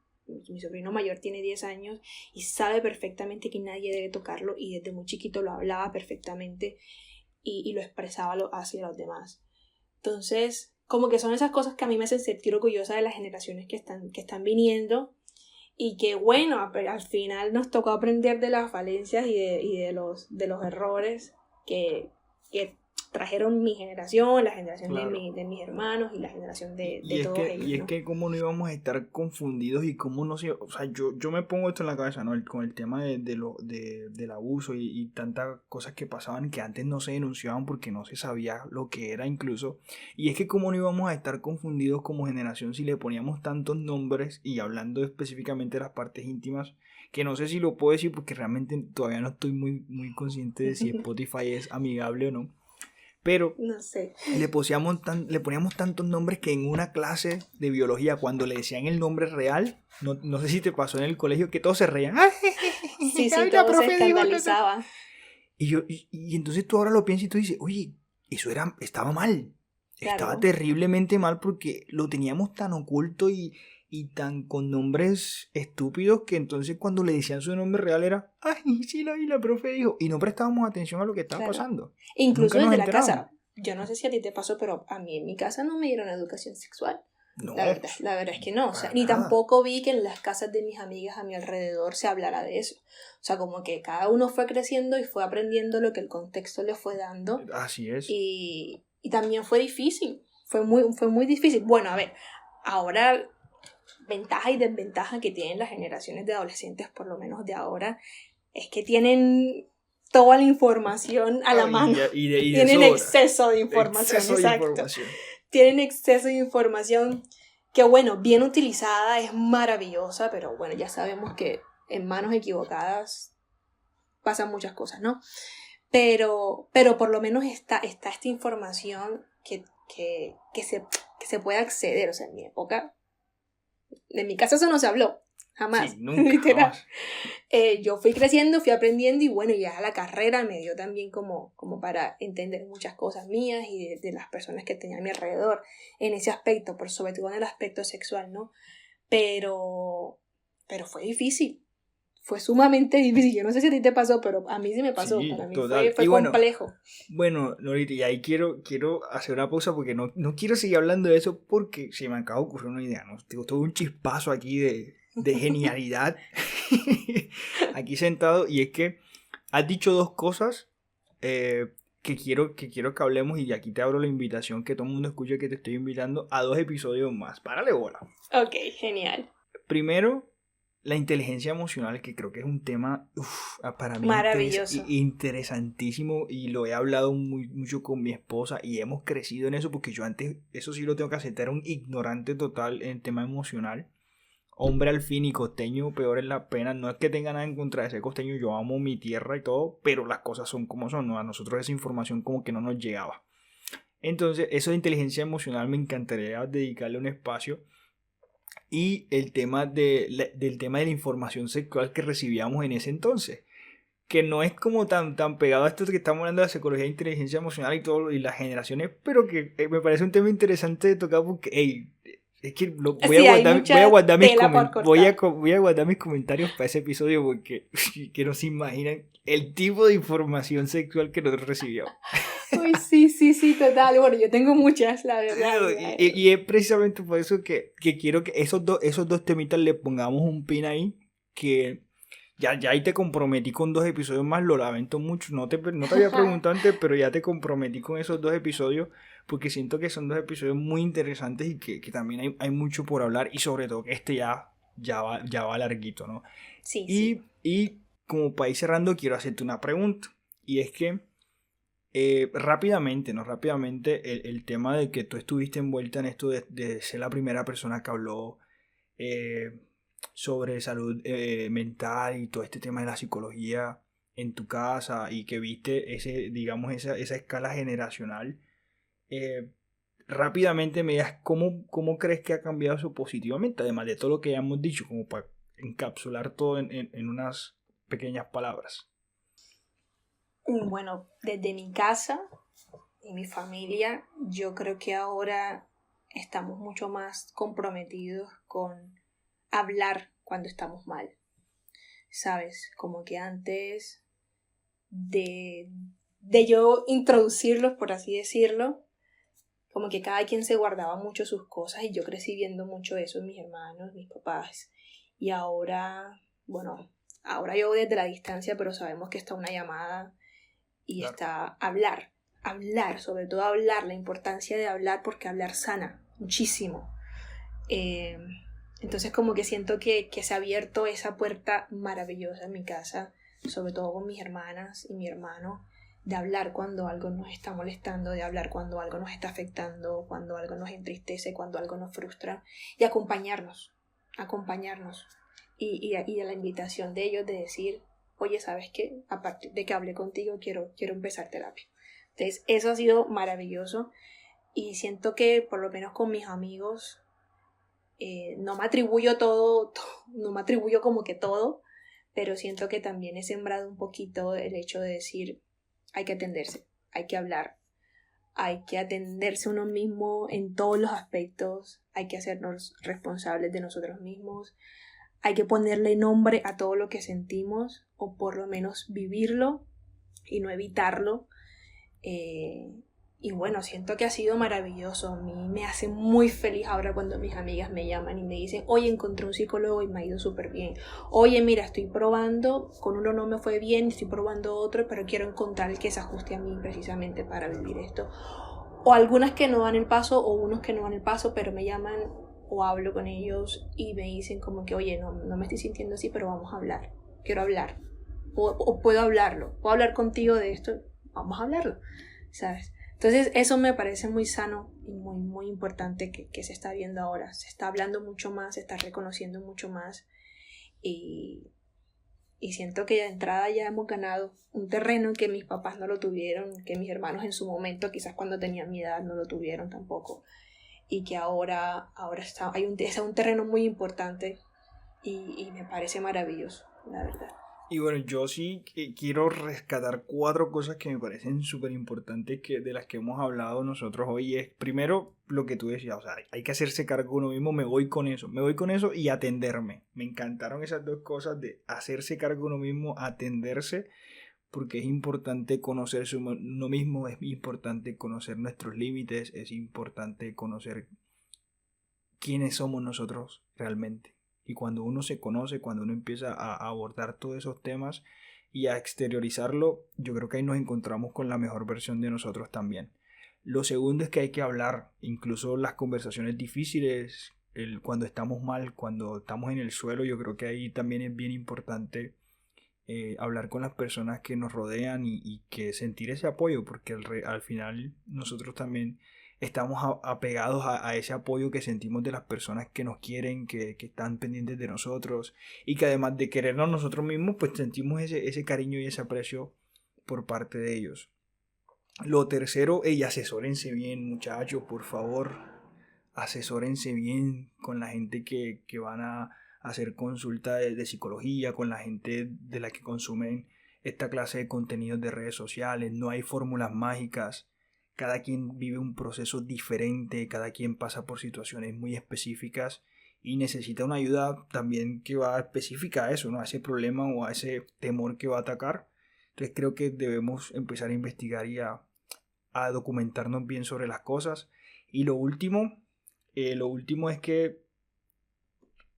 Mi sobrino mayor tiene 10 años y sabe perfectamente que nadie debe tocarlo, y desde muy chiquito lo hablaba perfectamente y lo expresaba hacia los demás. Entonces, como que son esas cosas que a mí me hacen sentir orgullosa de las generaciones que están viniendo, y que bueno, al final nos tocó aprender de las falencias y de los errores que trajeron mi generación, la generación de mis hermanos y la generación de todos ellos. Y es que cómo no íbamos a estar confundidos y cómo no se... O sea, yo me pongo esto en la cabeza, ¿no? Con el tema del abuso y tantas cosas que pasaban que antes no se denunciaban porque no se sabía lo que era incluso. Y es que cómo no íbamos a estar confundidos como generación si le poníamos tantos nombres, y hablando específicamente de las partes íntimas, que no sé si lo puedo decir porque realmente todavía no estoy muy, muy consciente de si Spotify es amigable o no. Pero no sé. le poníamos tantos nombres que en una clase de biología, cuando le decían el nombre real, no sé si te pasó en el colegio, que todos se reían. Sí, todos se escandalizaban. Y entonces tú ahora lo piensas y tú dices, oye, eso estaba mal. Claro. Estaba terriblemente mal porque lo teníamos tan oculto y tan con nombres estúpidos que entonces cuando le decían su nombre real era, ay, sí, la profe dijo, y no prestábamos atención a lo que estaba pasando. Incluso desde la casa. Yo no sé si a ti te pasó, pero a mí en mi casa no me dieron educación sexual. No, la verdad es que no. O sea, ni tampoco vi que en las casas de mis amigas a mi alrededor se hablara de eso. O sea, como que cada uno fue creciendo y fue aprendiendo lo que el contexto le fue dando. Así es. Y también fue difícil. Fue muy difícil. Bueno, a ver, ahora... Ventaja y desventaja que tienen las generaciones de adolescentes, por lo menos de ahora, es que tienen toda la información a la mano. Tienen exceso de información, exacto. Tienen exceso de información que, bueno, bien utilizada es maravillosa, pero bueno, ya sabemos que en manos equivocadas pasan muchas cosas, ¿no? Pero por lo menos está esta información que se puede acceder. O sea, en mi época... En mi casa eso no se habló. jamás, Sí, nunca, literal. jamás. Yo fui creciendo, fui aprendiendo y bueno, ya la carrera me dio también como para entender muchas cosas mías y de las personas que tenía a mi alrededor en ese aspecto, por sobre todo en el aspecto sexual, ¿no? Pero fue difícil, fue sumamente difícil. Yo no sé si a ti te pasó, pero a mí sí me pasó, para Sí, mí total. fue Y complejo. bueno, Norita, y ahí quiero hacer una pausa porque no quiero seguir hablando de eso porque se me acaba de ocurrir una idea, ¿no? Tengo todo un chispazo aquí de genialidad aquí sentado y es que has dicho dos cosas que quiero que hablemos y aquí te abro la invitación que todo el mundo escuche que te estoy invitando a 2 episodios más. Párale bola. Ok, genial. Primero, la inteligencia emocional, que creo que es un tema para mí Maravilloso. interesantísimo y lo he hablado mucho con mi esposa y hemos crecido en eso porque yo antes, eso sí lo tengo que aceptar, era un ignorante total en el tema emocional. Hombre al fin y costeño, peor es la pena. No es que tenga nada en contra de ese costeño, yo amo mi tierra y todo, pero las cosas son como son, ¿no? A nosotros esa información como que no nos llegaba. Entonces, eso de inteligencia emocional me encantaría dedicarle un espacio y el tema del tema de la información sexual que recibíamos en ese entonces, que no es como tan pegado a esto que estamos hablando de la psicología de inteligencia emocional y todo y las generaciones, pero que me parece un tema interesante de tocar porque es que voy a Sí, hay guardar, mucha tela por voy cortar. voy a guardar mis comentarios para ese episodio porque que no se imaginan el tipo de información sexual que nosotros recibíamos. Uy, sí, total. Bueno, yo tengo muchas, la verdad. Y es precisamente por eso que quiero que esos dos temitas le pongamos un pin ahí, que ya ahí te comprometí con 2 episodios más, lo lamento mucho, no te había preguntado antes, pero ya te comprometí con esos 2 episodios, porque siento que son 2 episodios muy interesantes y que también hay mucho por hablar, y sobre todo que este ya va larguito, ¿no? Sí, sí. Y como para ir cerrando, quiero hacerte una pregunta, y es que rápidamente, ¿no? Rápidamente, el tema de que tú estuviste envuelta en esto de ser la primera persona que habló eh, sobre salud mental y todo este tema de la psicología en tu casa y que viste digamos, esa escala generacional. eh, Rápidamente me digas cómo crees que ha cambiado eso positivamente, además de todo lo que ya hemos dicho, como para encapsular todo en unas pequeñas palabras. Bueno, desde mi casa y mi familia, yo creo que ahora estamos mucho más comprometidos con hablar cuando estamos mal. ¿Sabes? Como que antes de yo introducirlos, por así decirlo, como que cada quien se guardaba mucho sus cosas y yo crecí viendo mucho eso en mis hermanos, mis papás. Y ahora, bueno, ahora yo desde la distancia, pero sabemos que está una llamada y Claro. está hablar, sobre todo hablar, la importancia de hablar porque hablar sana muchísimo. Eh, entonces como que siento que se ha abierto esa puerta maravillosa en mi casa, sobre todo con mis hermanas y mi hermano, de hablar cuando algo nos está molestando, de hablar cuando algo nos está afectando, cuando algo nos entristece, cuando algo nos frustra, y acompañarnos. Y de la invitación de ellos de decir, oye, ¿sabes qué? A partir de que hablé contigo quiero empezar terapia. Entonces, eso ha sido maravilloso y siento que por lo menos con mis amigos no me atribuyo no me atribuyo como que todo, pero siento que también he sembrado un poquito el hecho de decir, hay que atenderse, hay que hablar, hay que atenderse uno mismo en todos los aspectos, hay que hacernos responsables de nosotros mismos, hay que ponerle nombre a todo lo que sentimos o por lo menos vivirlo y no evitarlo. Y bueno, siento que ha sido maravilloso. A mí me hace muy feliz ahora cuando mis amigas me llaman y me dicen, oye, encontré un psicólogo y me ha ido súper bien. Oye, mira, estoy probando, con uno no me fue bien, estoy probando otro, pero quiero encontrar el que se ajuste a mí precisamente para vivir esto. O algunas que no dan el paso, o unos que no dan el paso, pero me llaman o hablo con ellos y me dicen como que, oye, no me estoy sintiendo así, pero vamos a hablar. Quiero hablar. O puedo hablarlo. Puedo hablar contigo de esto. Vamos a hablarlo. ¿Sabes? Entonces eso me parece muy sano y muy importante que se está viendo ahora. Se está hablando mucho más, se está reconociendo mucho más y siento que de entrada ya hemos ganado un terreno que mis papás no lo tuvieron, que mis hermanos en su momento, quizás cuando tenían mi edad, no lo tuvieron tampoco y que ahora es un terreno muy importante y me parece maravilloso, la verdad. Y bueno, yo sí quiero rescatar 4 cosas que me parecen súper importantes de las que hemos hablado nosotros hoy. Es primero lo que tú decías, o sea, hay que hacerse cargo de uno mismo, me voy con eso y atenderme. Me encantaron esas 2 cosas de hacerse cargo de uno mismo, atenderse, porque es importante conocerse uno mismo, es importante conocer nuestros límites, es importante conocer quiénes somos nosotros realmente. Y cuando uno se conoce, cuando uno empieza a abordar todos esos temas y a exteriorizarlo, yo creo que ahí nos encontramos con la mejor versión de nosotros también. Lo segundo es que hay que hablar, incluso las conversaciones difíciles, cuando estamos mal, cuando estamos en el suelo, yo creo que ahí también es bien importante hablar con las personas que nos rodean y que sentir ese apoyo, porque al final nosotros también estamos apegados a ese apoyo que sentimos de las personas que nos quieren, que están pendientes de nosotros y que además de querernos nosotros mismos, pues sentimos ese cariño y ese aprecio por parte de ellos. Lo tercero, asesórense bien, muchachos, por favor, asesórense bien con la gente que van a hacer consulta de psicología, con la gente de la que consumen esta clase de contenidos de redes sociales. No hay fórmulas mágicas. Cada quien vive un proceso diferente, cada quien pasa por situaciones muy específicas y necesita una ayuda también que va específica a eso, ¿no? A ese problema o a ese temor que va a atacar. Entonces creo que debemos empezar a investigar y a documentarnos bien sobre las cosas. Y lo último es que,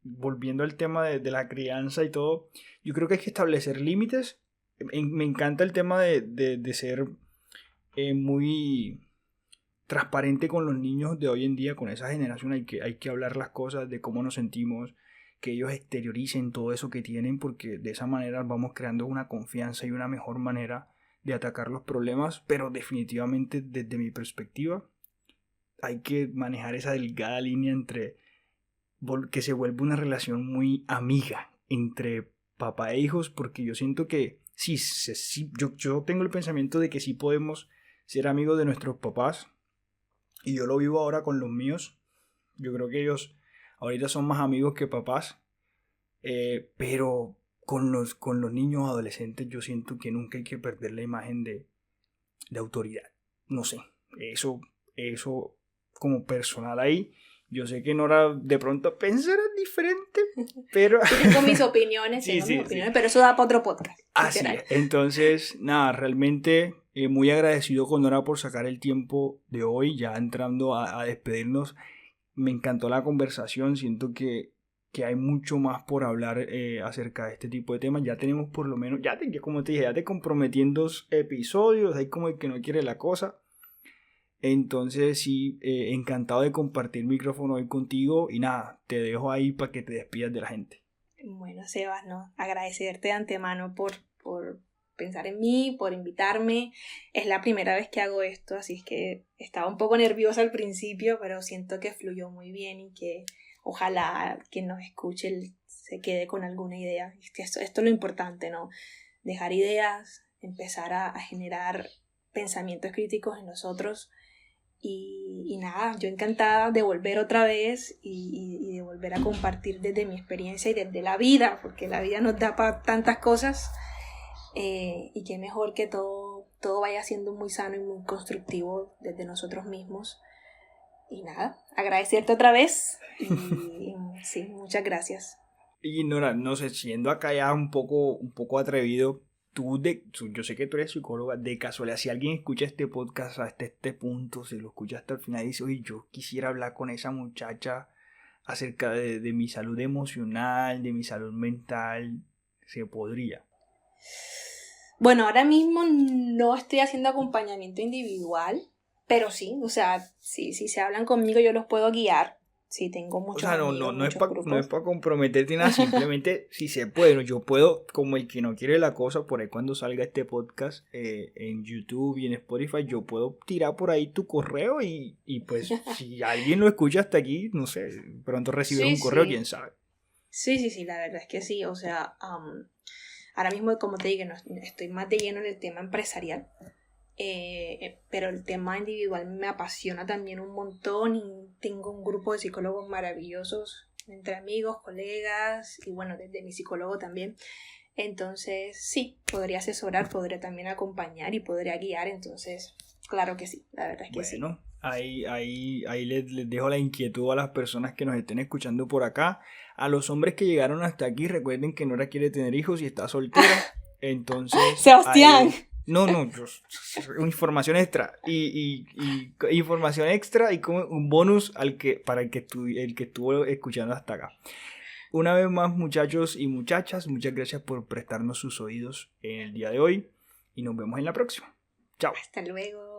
volviendo al tema de la crianza y todo, yo creo que hay que establecer límites. Me encanta el tema de ser muy transparente con los niños de hoy en día, con esa generación. Hay que hablar las cosas, de cómo nos sentimos, que ellos exterioricen todo eso que tienen, porque de esa manera vamos creando una confianza y una mejor manera de atacar los problemas. Pero definitivamente, desde mi perspectiva, hay que manejar esa delgada línea entre que se vuelva una relación muy amiga entre papá e hijos, porque yo siento que sí, yo tengo el pensamiento de que sí podemos ser amigos de nuestros papás, y yo lo vivo ahora con los míos. Yo creo que ellos ahorita son más amigos que papás, pero con los niños adolescentes yo siento que nunca hay que perder la imagen de autoridad. No sé, eso como personal ahí. Yo sé que Nora de pronto pensará diferente, pero... Yo tengo mis opiniones, pero eso da para otro podcast. Así es. Entonces, nada, realmente muy agradecido con Nora por sacar el tiempo de hoy, ya entrando a despedirnos. Me encantó la conversación, siento que hay mucho más por hablar acerca de este tipo de temas. Ya tenemos por lo menos, como te dije, ya te comprometí en 2 episodios, hay como el que no quiere la cosa. Entonces sí, encantado de compartir micrófono hoy contigo y nada, te dejo ahí para que te despidas de la gente. Bueno, Sebas, ¿no? Agradecerte de antemano por pensar en mí, por invitarme. Es la primera vez que hago esto, así es que estaba un poco nerviosa al principio, pero siento que fluyó muy bien y que ojalá quien nos escuche se quede con alguna idea. Esto es lo importante, ¿no? Dejar ideas, empezar a generar pensamientos críticos en nosotros. Y nada, yo encantada de volver otra vez y de volver a compartir desde mi experiencia y desde la vida, porque la vida nos da para tantas cosas, y qué mejor que todo vaya siendo muy sano y muy constructivo desde nosotros mismos. Y nada, agradecerte otra vez y sí, muchas gracias. Y Nora, no sé, siendo acá ya un poco atrevido, yo sé que tú eres psicóloga, de casualidad, si alguien escucha este podcast hasta este punto, si lo escucha hasta el final y dice, oye, yo quisiera hablar con esa muchacha acerca de mi salud emocional, de mi salud mental, ¿se podría? Bueno, ahora mismo no estoy haciendo acompañamiento individual, pero sí, o sea, si se hablan conmigo yo los puedo guiar. Sí, tengo muchos amigos, no es para comprometerte nada, simplemente si se puede, ¿no? Yo puedo, como el que no quiere la cosa, por ahí cuando salga este podcast en YouTube y en Spotify, yo puedo tirar por ahí tu correo y pues si alguien lo escucha hasta aquí, no sé, pronto recibes un correo, quién sabe. Sí, la verdad es que sí, o sea, ahora mismo como te digo, estoy más de lleno en el tema empresarial. Pero el tema individual me apasiona también un montón y tengo un grupo de psicólogos maravillosos entre amigos, colegas y bueno, desde mi psicólogo también. Entonces, sí, podría asesorar, podría también acompañar y podría guiar. Entonces, claro que sí, la verdad es que sí. Bueno, ahí les dejo la inquietud a las personas que nos estén escuchando por acá. A los hombres que llegaron hasta aquí, recuerden que Nora quiere tener hijos y está soltera. Entonces, Sebastián. No, información extra. Y información extra y como un bonus para el que estuvo escuchando hasta acá. Una vez más, muchachos y muchachas, muchas gracias por prestarnos sus oídos en el día de hoy. Y nos vemos en la próxima. Chao. Hasta luego.